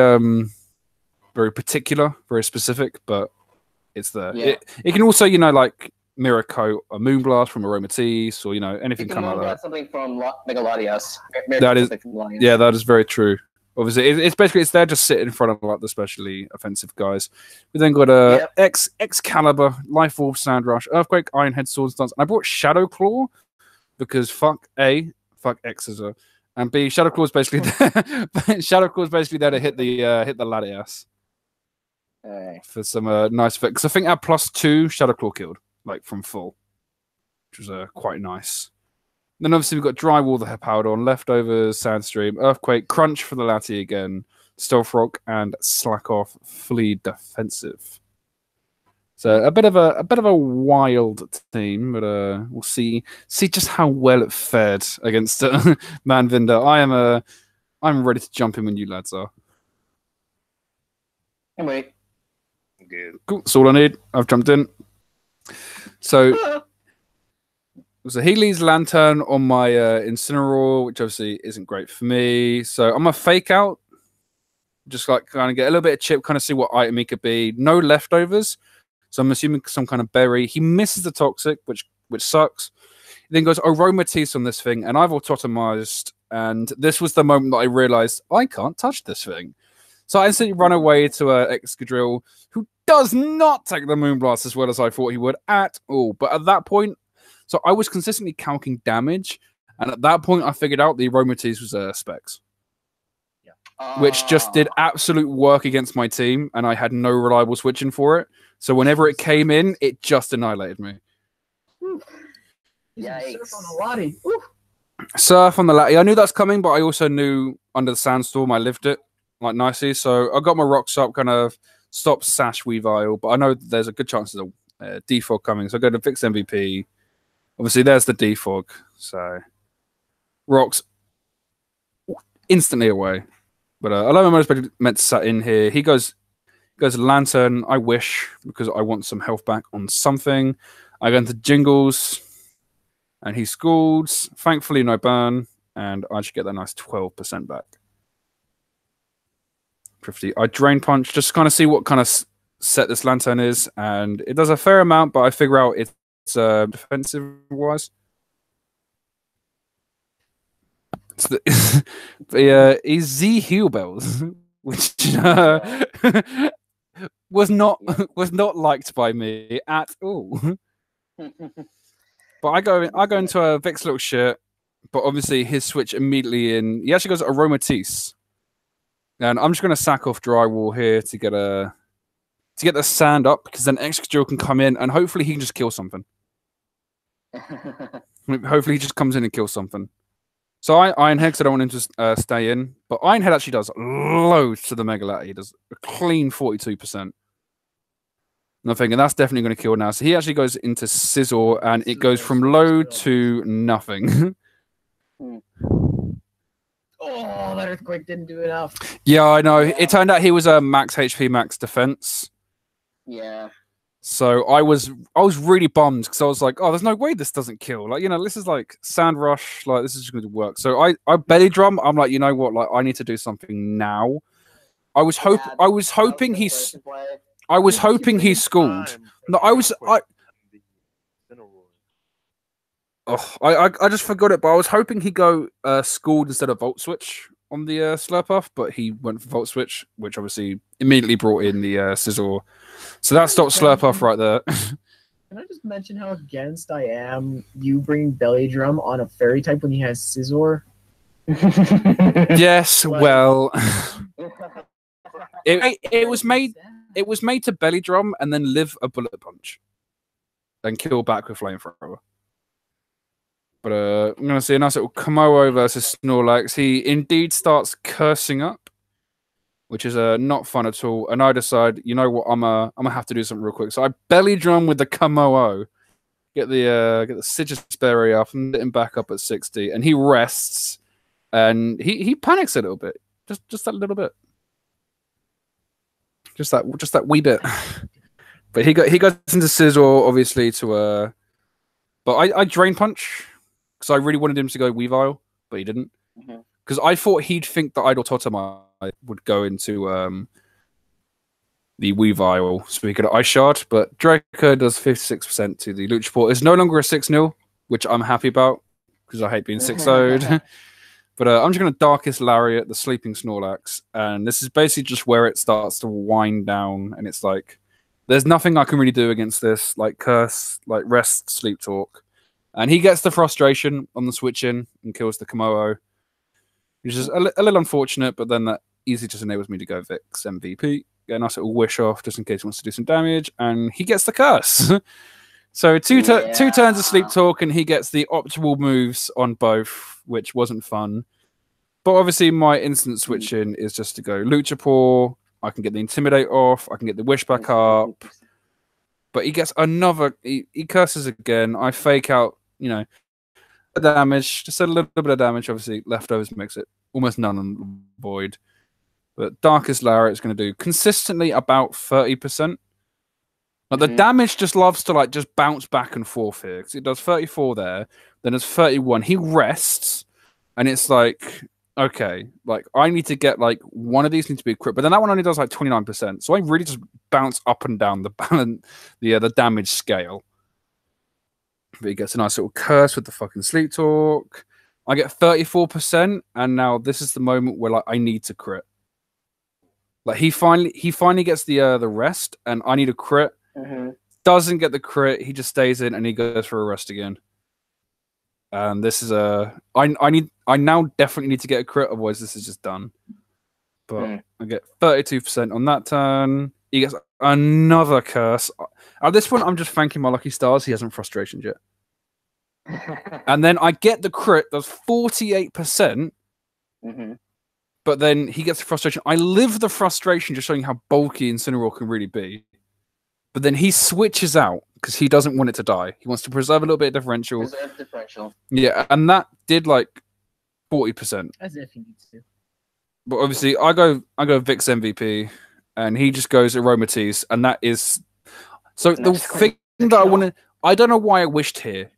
very particular, very specific, but it's there. Yeah. It can also, you know, like Mirror Coat, a Moonblast from Aromatisse, or you know anything come out of that. Something from Megalodios. That is, yeah, that is very true. Obviously, it's there just sitting in front of like the specially offensive guys. We then got Excalibur, Life Orb, Sand Rush, Earthquake, Ironhead, Sword Stance, and I brought Shadow Claw because fuck Exeter, and B, Shadow Claw is basically there to hit the Latias for some nice effect. Because I think at +2 Shadow Claw killed like from full, which was quite nice. Then obviously we've got Drywall, the Hippowdon, Leftovers, Sandstream, Earthquake, Crunch for the Lati again, Stealth Rock, and Slack Off, fully defensive. So a bit of a wild team, but we'll see just how well it fared against Manvinder. I'm ready to jump in when you lads are. I'm ready. Good. Cool. That's all I need. I've jumped in. So he leaves Lantern on my Incineroar, which obviously isn't great for me. So I'm a fake out, just like kind of get a little bit of chip, kind of see what item he could be. No leftovers, so I'm assuming some kind of berry. He misses the toxic, which sucks. He then goes Aromatisse on this thing, and I've autotomized. And this was the moment that I realized I can't touch this thing. So I instantly run away to Excadrill, who does not take the Moonblast as well as I thought he would at all. But at that point, so I was consistently calcing damage, and at that point I figured out the Aromatisse was Specs. Which just did absolute work against my team, and I had no reliable switching for it. So whenever it came in, it just annihilated me. Surf on the Lottie. Surf on the Lati. I knew that's coming, but I also knew under the Sandstorm I lived it like nicely. So I got my rocks up, kind of stopped Sash Weavile, but I know there's a good chance of a defog coming. So I go to fix MVP. Obviously, there's the defog. So rocks instantly away. But Alomomo's meant to sat in here. He goes Lantern. I wish, because I want some health back on something. I go into Jingles, and he scalds. Thankfully, no burn, and I should get that nice 12% back. 50. I Drain Punch, just kind of see what kind of set this Lantern is, and it does a fair amount, but I figure out it's defensive-wise. He's Z Heal Bells, which was not liked by me at all. But I go into a Vex little shit, but obviously his switch immediately in. He actually goes Aromatisse, and I'm just gonna sack off Drywall here to get the sand up, because then Excadrill can come in and hopefully he can just kill something. Hopefully he just comes in and kills something. So Ironhead, because I don't want him to stay in. But Ironhead actually does loads to the Megalati. He does a clean 42%. And I'm thinking that's definitely going to kill now. So he actually goes into Sizzle, and it goes from low to nothing. Oh, that Earthquake didn't do enough. Yeah, I know. Yeah. It turned out he was a max HP, max defense. Yeah. So I was really bummed, because I was like, oh, there's no way this doesn't kill. Like, this is like Sand Rush. Like, this is going to work. So I belly drum. I'm like, you know what? Like, I need to do something now. I was hoping he schooled. No, I just forgot it, but I was hoping he'd go schooled instead of Volt Switch on the Slurpuff, but he went for Volt Switch, which obviously immediately brought in the Sizzle. So that stopped Slurpuff right there. Can I just mention how against I am you bringing Belly Drum on a fairy type when he has Scizor? Yes, well, it was made to Belly Drum and then live a Bullet Punch and kill back with Flamethrower. But I'm gonna see a nice little Komodo versus Snorlax. He indeed starts cursing up, which is not fun at all. And I decide, you know what, I'm gonna have to do something real quick. So I belly drum with the Komodo, get the Sigisberry Berry up and get him back up at 60, and he rests, and he panics a little bit, just that little bit, just that wee bit. But he goes into Scizor obviously to but I Drain Punch, because I really wanted him to go Weavile, but he didn't. Because I thought he'd think that Idle Totemi would go into the Weavile, so he could Ice Shard, but Draco does 56% to the Luchaport. It's no longer a 6-0, which I'm happy about, because I hate being 6-0'd. But I'm just going to Darkest Lariat, the Sleeping Snorlax, and this is basically just where it starts to wind down, and it's like, there's nothing I can really do against this, like Curse, like Rest, Sleep Talk. And he gets the Frustration on the switch in and kills the Komodo, which is a little unfortunate, but then that easily just enables me to go Vix MVP, get a nice little Wish off just in case he wants to do some damage, and he gets the Curse. So two turns of Sleep Talk, and he gets the optimal moves on both, which wasn't fun. But obviously, my instant switching is just to go Luchapaw. I can get the Intimidate off. I can get the Wish back up. But he gets another. He curses again. I fake out, you know, the damage. Just a little bit of damage. Obviously, leftovers makes it almost none on Void. But Darkest Lariat is going to do consistently about 30%. Like the damage just loves to like just bounce back and forth here. Because it does 34 there, then it's 31. He rests, and it's like, okay, like I need to get like one of these needs to be a crit, but then that one only does like 29%. So I really just bounce up and down the balance, the damage scale. But he gets a nice little curse with the fucking Sleep Talk. I get 34%, and now this is the moment where like I need to crit. Like he finally gets the rest, and I need a crit. Doesn't get the crit. He just stays in, and he goes for a rest again. And this is I now definitely need to get a crit, otherwise this is just done. But I get 32% on that turn. He gets another curse. At this point, I'm just thanking my lucky stars. He hasn't frustrations yet. And then I get the crit. That's 48%. But then he gets the frustration. I live the frustration, just showing how bulky Incineroar can really be. But then he switches out because he doesn't want it to die. He wants to preserve a little bit of differential. Preserve differential. Yeah, and that did like 40%. As if he needs to. But obviously, I go Vix MVP, and he just goes Aromatisse, and that is so the thing that I wanted. I don't know why I wished here.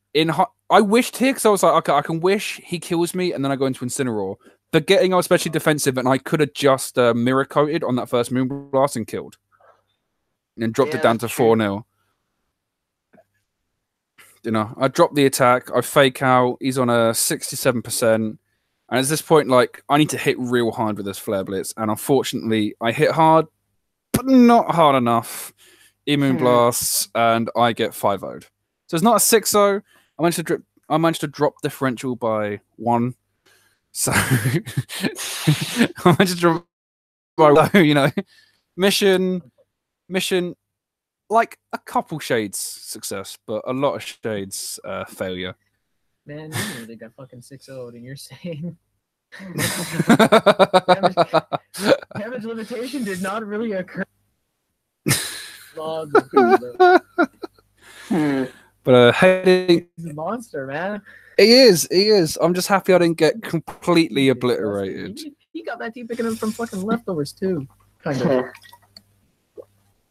I wished here because I was like, okay, I can wish he kills me, and then I go into Incineroar. Forgetting I was especially defensive, and I could have just mirror coated on that first Moonblast and killed. And dropped it down to 4-0. You know, I drop the attack, I fake out, he's on a 67%. And at this point, like, I need to hit real hard with this Flare Blitz. And unfortunately, I hit hard, but not hard enough. Immune Blasts, and I get 5-0'd. So it's not a 6-0. I managed to drop differential by 1. So I managed to drop by 1, you know. Mission, like a couple shades success, but a lot of shades failure. Man, you really got fucking 6-0'd, and you're saying damage limitation did not really occur. But heading, he's a monster, man. He is. I'm just happy I didn't get completely obliterated. He got that team picking him from fucking leftovers too, kind of.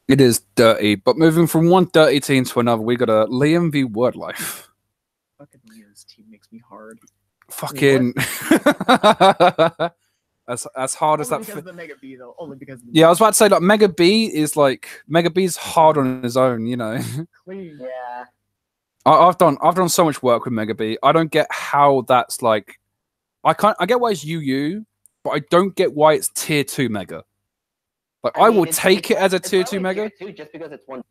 It is dirty, but moving from one dirty team to another, we got a Liam v Wordlife. Fucking Liam's team makes me hard. Fucking as hard as that. Because of the Mega B though. Only because. Of the I was about to say like Mega B's hard on his own, you know. Clean. Yeah. I've done so much work with Mega B. I don't get how that's like. I get why it's UU, but I don't get why it's tier 2 Mega. Like I will take it as a tier 2 Mega. Tier 2 just because it's one.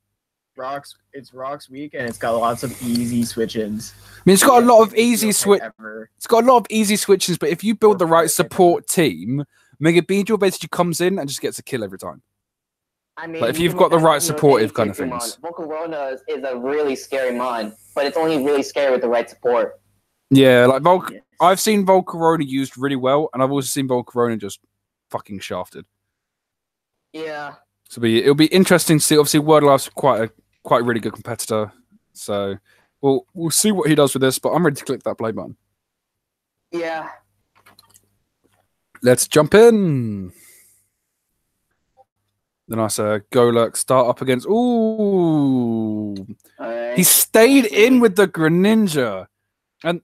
It's Rock's weak and it's got lots of easy switch-ins. I mean, it's got a lot of easy It's got a lot of easy switches, but if you build the right support team, Mega Beedrill basically comes in and just gets a kill every time. I mean, like if you've got the right supportive kind of things. Volcarona is a really scary mon, but it's only really scary with the right support. Yeah, like I've seen Volcarona used really well, and I've also seen Volcarona just fucking shafted. Yeah. So it'll be interesting to see. Obviously, Wordlife's quite a really good competitor. So we'll see what he does with this, but I'm ready to click that play button. Yeah. Let's jump in. The nice Golurk start up against. Ooh. He stayed in with the Greninja. And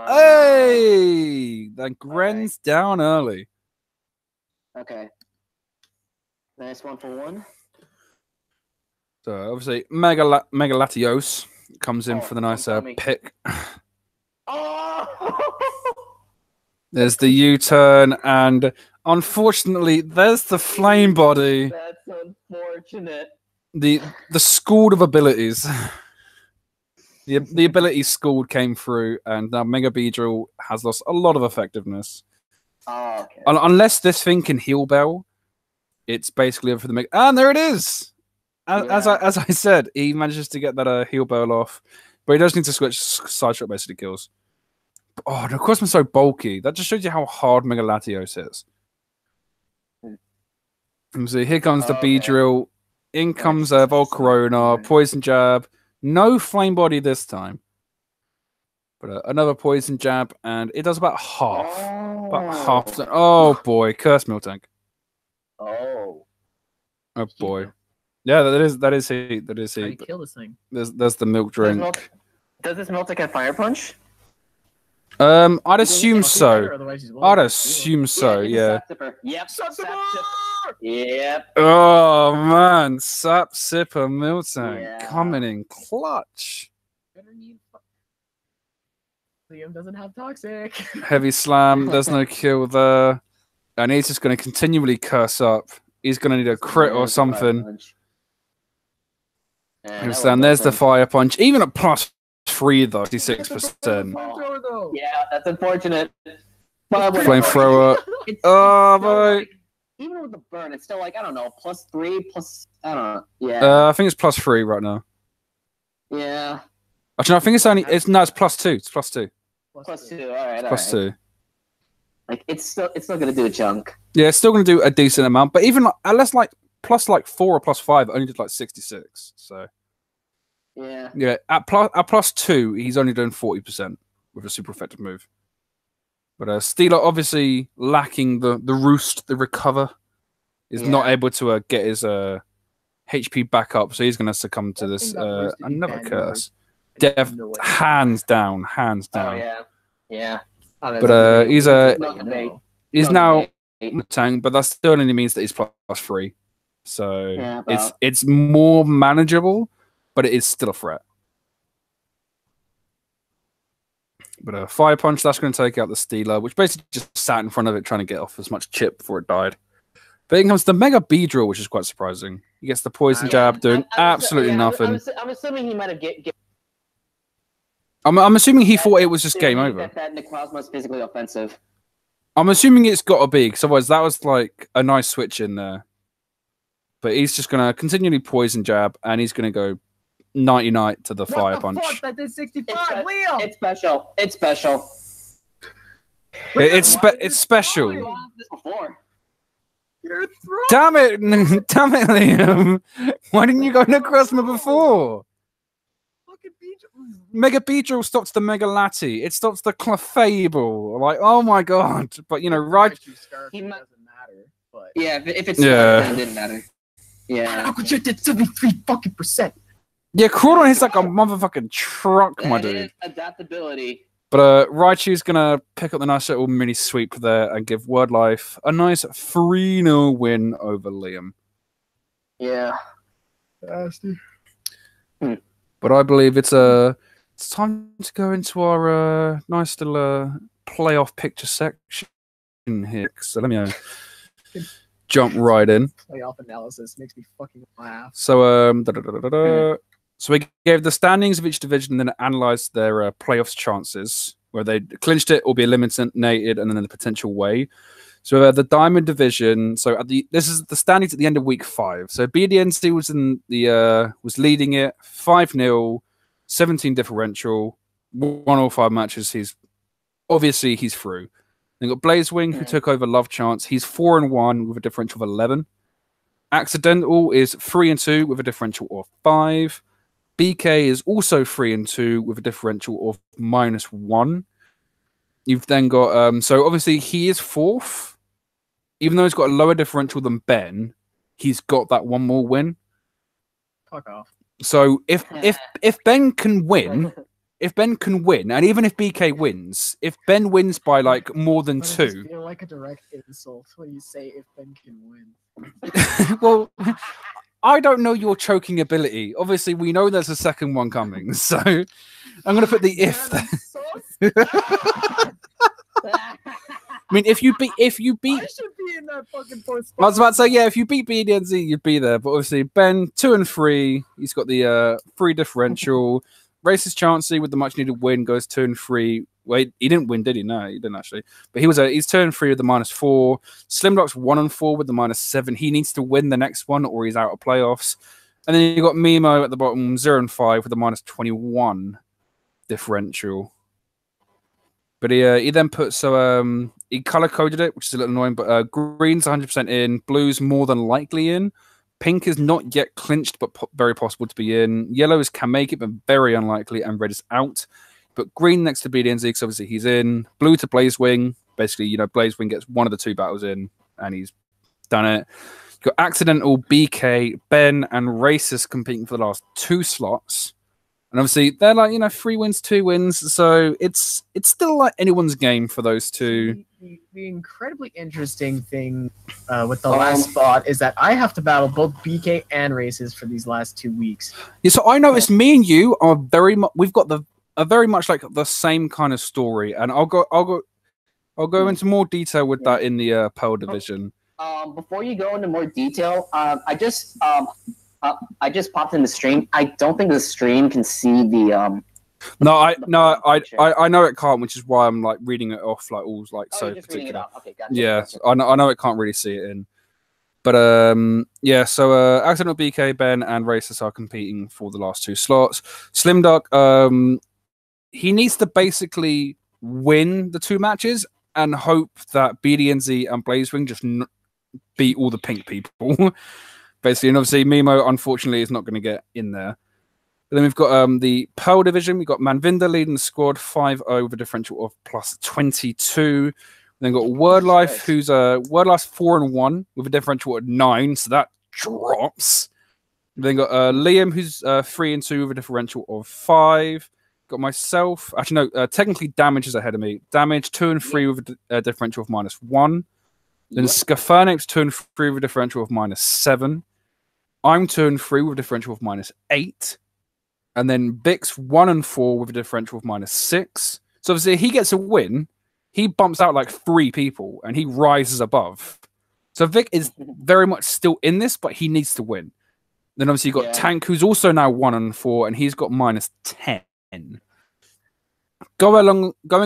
hey! Then Gren's down early. Okay. Nice 1-for-1. So obviously Mega Latios comes in for the nice pick. Oh! There's the U-turn, and unfortunately, there's the flame body. That's unfortunate. The schooled of abilities. The ability schooled came through, and now Mega Beedrill has lost a lot of effectiveness. Oh, okay. Unless this thing can heal Bell, it's basically over for the Mega. And there it is. As I said, he manages to get that heal Bell off, but he does need to switch. Side shot basically kills. Oh, the Crossman's so bulky. That just shows you how hard Mega Latios is. And so here comes the Beedrill. In comes Volcarona, Poison Jab. No Flame Body this time. But another Poison Jab, and it does about half. About half. Oh, boy. Curse Miltank. Oh. Oh, boy. Yeah, that is heat. That is How do you heat. kill this thing? There's the milk drink. Does this Miltank have Fire Punch? I'd assume so. Otherwise he's I'd assume so, yeah. Yep. Sap Sipper. Yep. Oh, man. Sap Sipper Miltank Yeah. coming in clutch. Liam doesn't have toxic. Heavy slam. There's no kill there. And he's just going to continually curse up. He's going to need a crit or something. And there's the fire punch. Even at +3 though, 56%. Yeah, that's unfortunate. Flamethrower. Oh, boy. Even with the burn, it's still like, I don't know, +3, I don't know. Yeah. I think it's +3 right now. Yeah. Actually, no, I think it's only, it's +2. It's +2. +2, alright. +2. Like, it's still gonna do a chunk. Yeah, it's still going to do a decent amount, but even unless like +4 or +5, it only did like 66. So yeah, at +2, he's only doing 40% with a super effective move. But Steeler obviously lacking the roost, the recover, is not able to get his HP back up, so he's going to succumb to this another curse. Dev, hands down. Oh yeah. But he's now No. tank, but that still only means that he's +3. So Yeah, it's more manageable, but it is still a threat. But a Fire Punch, that's going to take out the Steeler, which basically just sat in front of it trying to get off as much chip before it died. But then comes the Mega Beedrill, which is quite surprising. He gets the Poison Jab, doing absolutely nothing. I'm assuming he might have I'm assuming he thought it was just game over. That Necrozma's physically offensive. I'm assuming it's got to be, because otherwise that was like a nice switch in there. But he's just going to continually Poison Jab, and he's going to go 99 to the Fire Punch. Fuck? That did 65, Liam! It's special. It's special. It's special. This before. Your throat! Damn it, Liam! Why didn't you go Necrozma before? Mega Beedrill stops the Mega Lati. It stops the Clefable. Like, oh my god! But you know, right? He doesn't matter. But Yeah, if it's Yeah. it didn't matter. Yeah. how could you did 73%? Yeah, Crawdon hits like a motherfucking truck, my That dude. is adaptability. But Raichu's gonna pick up the nice little mini sweep there and give Word Life a nice 3-0 win over Liam. Yeah. But I believe it's time to go into our nice little playoff picture section here. So let me jump right in. Playoff analysis makes me fucking laugh. So so we gave the standings of each division and then analysed their playoffs chances, where they clinched it or be eliminated, and then the potential way. So the Diamond Division. So this is the standings at the end of Week 5. So BDNC was leading it 5-0, 17 differential, 105 matches. He's through. Then got Blazewing, who took over Love Chance. He's 4-1 with a differential of 11. Accidental is 3-2 with a differential of 5. BK is also 3-2 with a differential of -1. You've then got so obviously he is 4th. Even though he's got a lower differential than Ben, he's got that one more win. Fuck off. So if Ben can win, and even if BK wins, if Ben wins by like more than But I 2, just feel like a direct insult when you say if Ben can win. well, I don't know your choking ability. Obviously, we know there's a second one coming, so I'm going to put the if there. I mean, if you beat, I should be in that fucking fourth spot. I was about to say, yeah, if you beat BDNZ, you'd be there. But obviously, Ben 2 and 3, he's got the 3 differential. Racist Chansey with the much needed win goes 2 and 3. Wait, he didn't win, did he? No, he didn't actually. But he's 2 and 3 with the -4. Slimdog's 1 and 4 with the -7. He needs to win the next one, or he's out of playoffs. And then you got Mimo at the bottom, 0 and 5 with the -21 differential. But he then put he color coded it, which is a little annoying. But green's 100% in, blue's more than likely in, pink is not yet clinched but very possible to be in, yellow is can make it but very unlikely, and red is out. But green next to BDNZ because obviously he's in, blue to Blazewing. Basically, you know, Blazewing gets one of the 2 battles in, and he's done it. You've got Accidental, BK, Ben, and Racist competing for the last 2 slots. And obviously, they're like, you know, 3 wins, 2 wins. So it's still like anyone's game for those 2. The incredibly interesting thing with the last spot is that I have to battle both BK and Races for these last 2 weeks. Yeah, so I noticed me and you are we've got very much like the same kind of story. And I'll go into more detail with that in the Pearl division. Before you go into more detail, I just popped in the stream. I don't think the stream can see the No, I know it can't, which is why I'm like reading it off like all like so just reading it particular. off. Okay, gotcha. Yeah, Gotcha. I know it can't really see it in. But yeah, so Accidental, BK, Ben, and Racist are competing for the last 2 slots. Slim Duck, he needs to basically win the 2 matches and hope that BDNZ and Blazewing just beat all the pink people. Basically, and obviously Mimo, unfortunately, is not going to get in there. But then we've got the Pearl division. We've got Manvinda leading the squad 5-0 with a differential of +22. Then got Word Life, who's Word Life's 4 and 1 with a differential of 9, so that drops. Then got Liam, who's 3 and 2 with a differential of 5. Got myself, actually no, technically Damage is ahead of me. Damage 2 and 3 with a differential of -1. Then Scafernape's 2 and 3 with a differential of -7. I'm 2 and 3 with a differential of -8. And then Vix 1 and 4 with a differential of -6. So obviously, if he gets a win, he bumps out like 3 people and he rises above. So Vic is very much still in this, but he needs to win. Then obviously you've got Tank, who's also now 1 and 4, and he's got -10. Going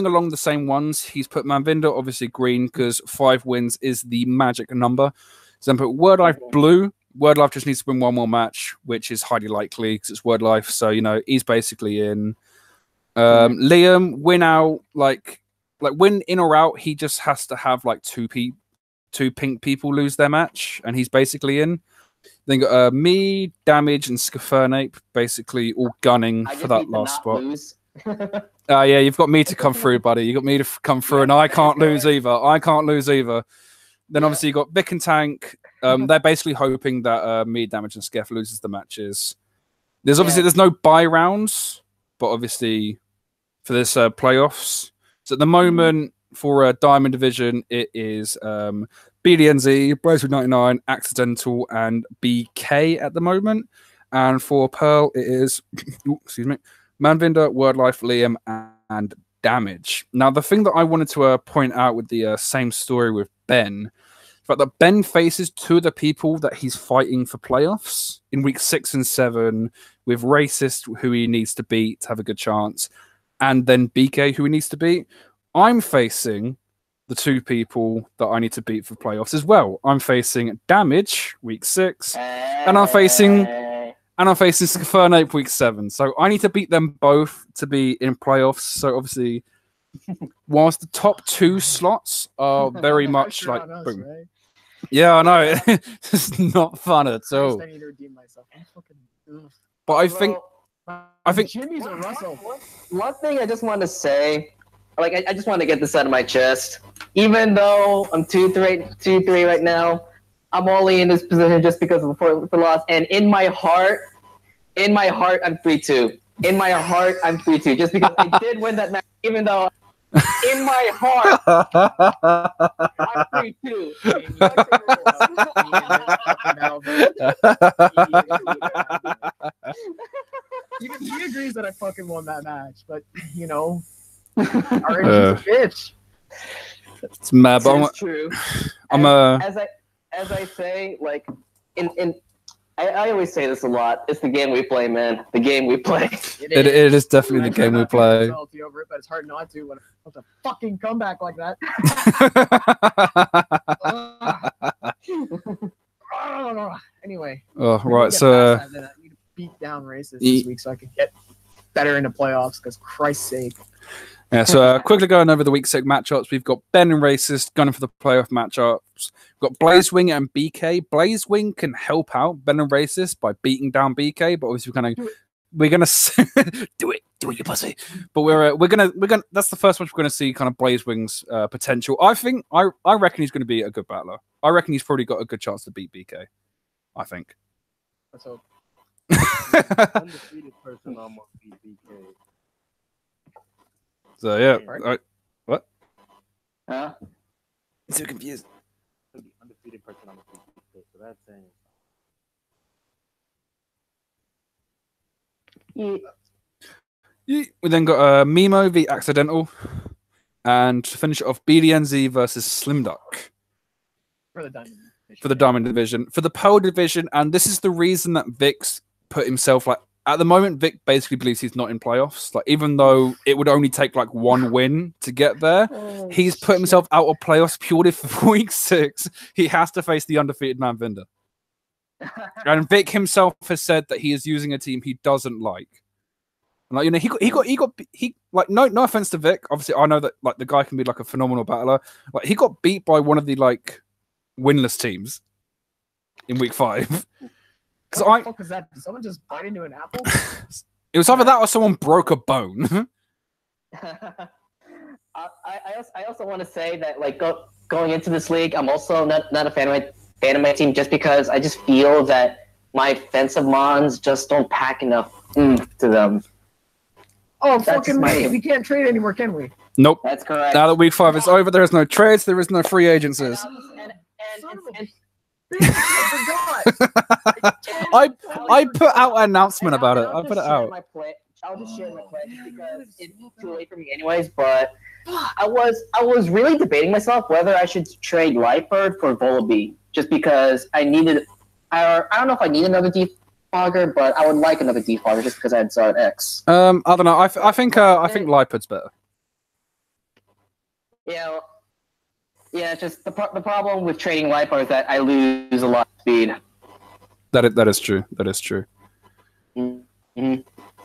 along the same ones, he's put Manvinda obviously green because 5 wins is the magic number. So then put Word Life blue. Word Life just needs to win 1 more match, which is highly likely because it's Word Life. So, you know, he's basically in. Liam, win out, like win in or out, he just has to have like 2 pink people lose their match, and he's basically in. Then got me, Damage, and Scafernape basically all gunning for that last spot. Yeah, you've got me to come through, buddy. You got me to come through, and I can't lose either. I can't lose either. Then obviously you got Vic and Tank. They're basically hoping that me, Damage, and Scaff loses the matches. There's no bye rounds, but obviously for this playoffs. So at the moment for Diamond Division, it is BDNZ, Blazer 99, Accidental, and BK at the moment. And for Pearl, it is excuse me, Manvinda, Word Life, Liam, and Damage. Now, the thing that I wanted to point out with the same story with Ben, but that Ben faces 2 of the people that he's fighting for playoffs in week 6 and 7 with Racist, who he needs to beat to have a good chance, and then BK, who he needs to beat. I'm facing the 2 people that I need to beat for playoffs as well. I'm facing Damage week 6, and I'm facing Scafernape week 7. So I need to beat them both to be in playoffs. So obviously, whilst the top 2 slots are very much like boom. Right? Yeah, I know. It's not fun at all. I need to redeem myself. But I think Jimmy's a Russell. One thing I just want to say, like I just want to get this out of my chest. Even though I'm 2-3 right now, I'm only in this position just because of the loss. And in my heart, I'm 3-2. In my heart, I'm 3-2. Just because I did win that match, even though in my heart, I'm 3-2. Even he agrees that I fucking won that match, but you know, RNG's a bitch. It's mad, but It's true. As I say, like I always say this a lot. It's the game we play, man. The game we play. It is definitely the game we play. Salty over it, but it's hard not to when it's a fucking comeback like that. Anyway. Oh, right. So I need to beat down racists this week so I can get better into playoffs. Because Christ's sake. yeah. So quickly going over the week 6 matchups, we've got Ben and Racist gunning for the playoff matchups. We've got Blazewing and BK. Blazewing can help out Ben and Racist by beating down BK, but obviously we're gonna do it, you pussy. But we're gonna that's the first one we're gonna see kind of Blazewing's potential. I reckon he's gonna be a good battler. I reckon he's probably got a good chance to beat BK. I think. Let's hope. Undefeated person almost beat BK. So yeah, what? Huh? I'm so confused. The undefeated person almost beat BK. So that's saying. Yeah. We then got Mimo v Accidental, and to finish it off, BDNZ versus Slim Duck For the Diamond. for the Diamond Division. For the Pearl Division, and this is the reason that Vic's put himself like at the moment. Vic basically believes he's not in playoffs. Like even though it would only take like 1 win to get there, he's put himself out of playoffs purely for week 6. He has to face the undefeated Manvinder. And Vic himself has said that he is using a team he doesn't like. And, like, you know, he like no offense to Vic. Obviously, I know that like the guy can be like a phenomenal battler. Like he got beat by one of the like winless teams in week 5. Because What the fuck was that? Did someone just bite into an apple? it was either that or someone broke a bone. I also want to say that like going into this league, I'm also not a fan of my team just because I just feel that my offensive mons just don't pack enough to them. Oh, That's fucking my- right. We can't trade anymore, can we? Nope. That's correct. Now that week 5 is over, there is no trades, there is no free agencies. I forgot. I put out an announcement about it. I put it out. I'll just share my play because it's too late for me anyways, but I was really debating myself whether I should trade Lightbird for Volibee just because I don't know if I need another defogger, but I would like another defogger just because I had Zard X. I don't know. I think Lipard's better. Yeah, it's just the problem with trading Lightbird is that I lose a lot of speed. That is true. That is true. Mm-hmm.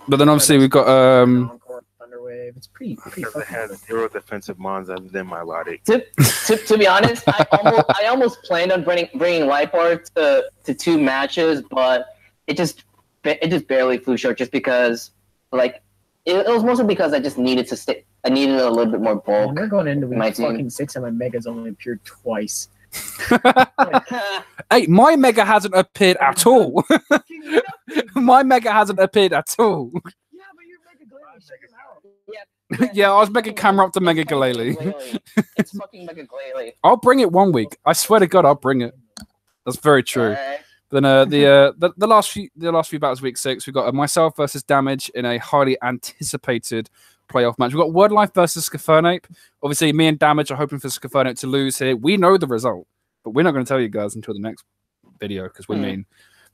But then obviously we've got Thunderwave. It's pretty Because it fucking has good. 0 defensive mons other than my Logic. To be honest, I almost planned on bringing Lightbird to 2 matches, but it just barely flew short just because like it was mostly because I just needed to stay. I needed a little bit more bulk. We're going into My week team. fucking 6 and my Mega's only appeared twice. Hey, my Mega hasn't appeared at all. My Mega hasn't appeared at all. Yeah, but you're Mega Glalie. Check him out. Yeah, I was Mega Camera up to Mega Glalie. It's fucking Mega Glalie. I'll bring it 1 week. I swear to God, I'll bring it. That's very true. Then the last few battles week 6, we've got myself versus Damage in a highly anticipated playoff match. We've got Wordlife versus Scafernape. Obviously, me and Damage are hoping for Scafernape to lose here. We know the result, but we're not going to tell you guys until the next video because we're mean.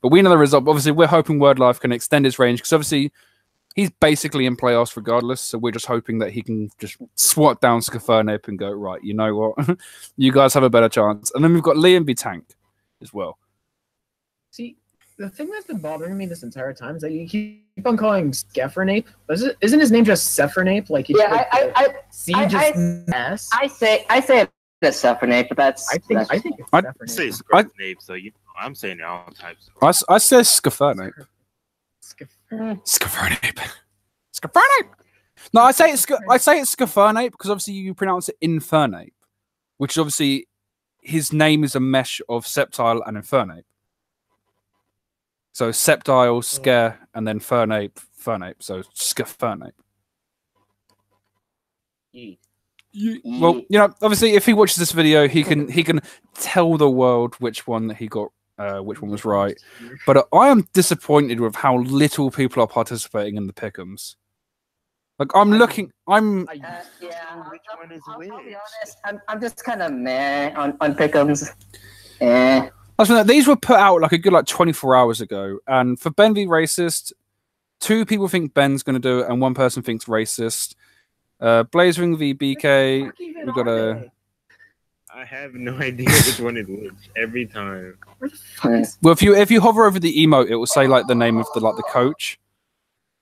But we know the result. But obviously, we're hoping Wordlife can extend his range because obviously he's basically in playoffs regardless. So we're just hoping that he can just swat down Scafernape and go, right, you know what? You guys have a better chance. And then we've got Liam v Tank as well. See, the thing that's been bothering me this entire time is that you keep on calling Scafernape. Isn't his name just Sephernape? Like I say it's Sephernape, but that's I think it's I Sephernape. say Scarlet name, so I'm saying all types. I say Scafernape. Scafernape. Scafernape. No, I say it's Scafernape because obviously you pronounce it Infernape, which obviously his name is a mesh of Septile and Infernape. So Septile, Scare, and then Fernape. So Scafernape. Well, you know, obviously, if he watches this video, he can tell the world which one he got, which one was right. But I am disappointed with how little people are participating in the pick'ems. Like I'm looking, I'm Yeah, Which one is I'll be which? honest. I'm just kind of meh on pick'ems. Eh. these were put out like a good 24 hours ago, and for Ben v Racist, 2 people think Ben's going to do it, and 1 person thinks Racist. Blazewing v BK, we got a. I have no idea which one is which every time. Well, if you hover over the emote, it will say like the name of the coach.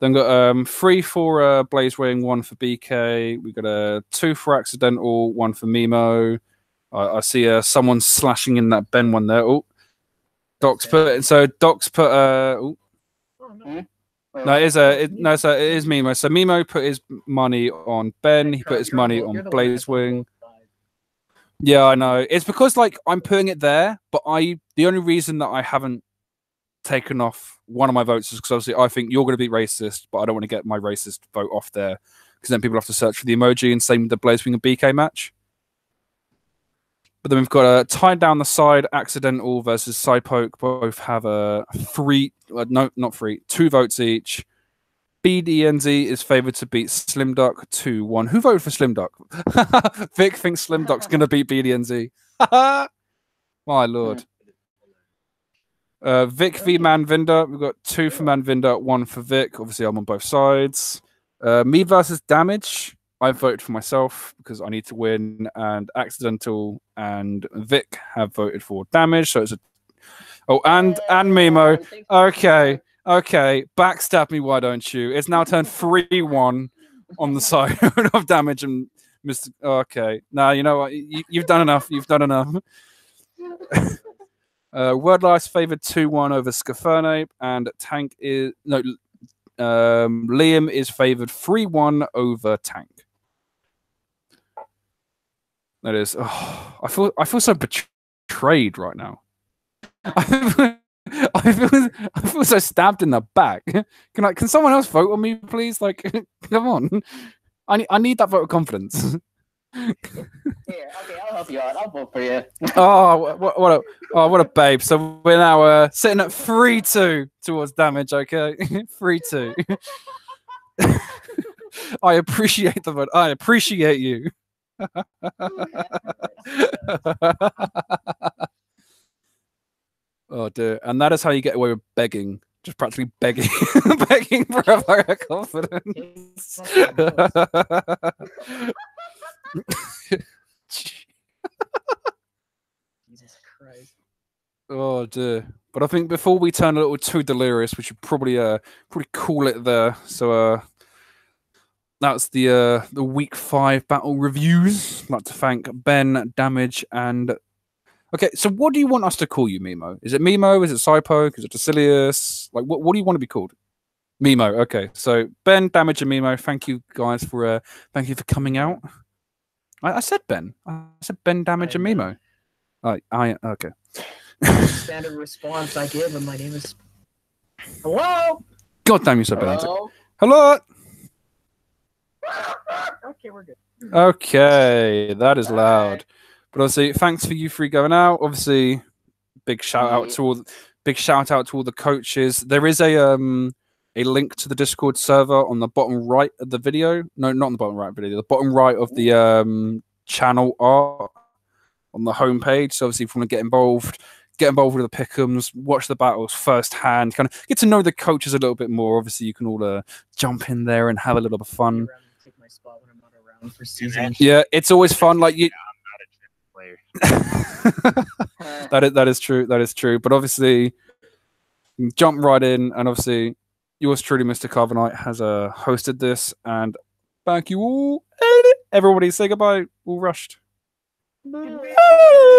Then got 3 for Blazewing, 1 for BK. We got 2 for Accidental, 1 for Mimo. I see someone slashing in that Ben one there. Oh, Doc's put oh. No, it is it is Mimo. So Mimo put his money on Ben. He put his money on Blazewing. Yeah, I know. It's because like I'm putting it there, but the only reason that I haven't taken off one of my votes is because obviously I think you're going to be racist, but I don't want to get my racist vote off there because then people have to search for the emoji, and same with the Blazewing and BK match. But then we've got a tied down the side, Accidental versus Side Poke. Both have 2 votes each. BDNZ is favoured to beat Slim Duck 2-1. Who voted for Slim Duck? Vic thinks Slim Duck's going to beat BDNZ. My lord. Vic v Manvinder. We've got 2 for Manvinder, 1 for Vic. Obviously, I'm on both sides. Me versus Damage. I voted for myself because I need to win, and Accidental and Vic have voted for Damage. So it's a and Mimo. Okay, backstab me, why don't you? It's now turned 3-1 on the side of Damage and Mr. Okay, now you know what? You've done enough. You've done enough. Wordlife's favored 2-1 over Scaferne, and Tank is Liam is favored 3-1 over Tank. That is. Oh, I feel so betrayed right now. I feel so stabbed in the back. Can someone else vote on me, please? Like, come on. I need that vote of confidence. Yeah, okay, I'll help you out. I'll vote for you. What a babe. So we're now sitting at 3-2 towards Damage. Okay, 3-2. I appreciate the vote. I appreciate you. Oh dear, and that is how you get away with begging. Just practically begging, begging for a vote of confidence. Jesus Christ. Oh dear. But I think before we turn a little too delirious, we should probably call it there. So that's the week 5 battle reviews. I'd like to thank Ben, Damage, and okay, so what do you want us to call you, Mimo? Is it Mimo? Is it Cypoke? Is it Docileus? Like, what do you want to be called? Mimo. Okay, so Ben, Damage, and Mimo. Thank you guys for coming out. I said Ben. I said Ben, Damage, and Mimo. Okay. Standard response I give, and my name is. Hello. God damn, you said Ben. Hello. Hello. Okay, we're good. Okay, that is loud. But obviously, thanks for you 3 going out. Obviously, big shout out to all the coaches. There is a link to the Discord server on the bottom right of the video. No, not on the bottom right of the video. The bottom right of the channel art on the homepage. So obviously, if you want to get involved with the pick'ems, watch the battles firsthand, kind of get to know the coaches a little bit more. Obviously, you can all jump in there and have a little bit of fun. Take my spot when I'm not around for season. Yeah, it's always fun. Like you. that is true. That is true. But obviously, jump right in, and obviously, yours truly, Mr. Carbonite, has hosted this, and thank you all. Everybody, say goodbye. All rushed. Bye.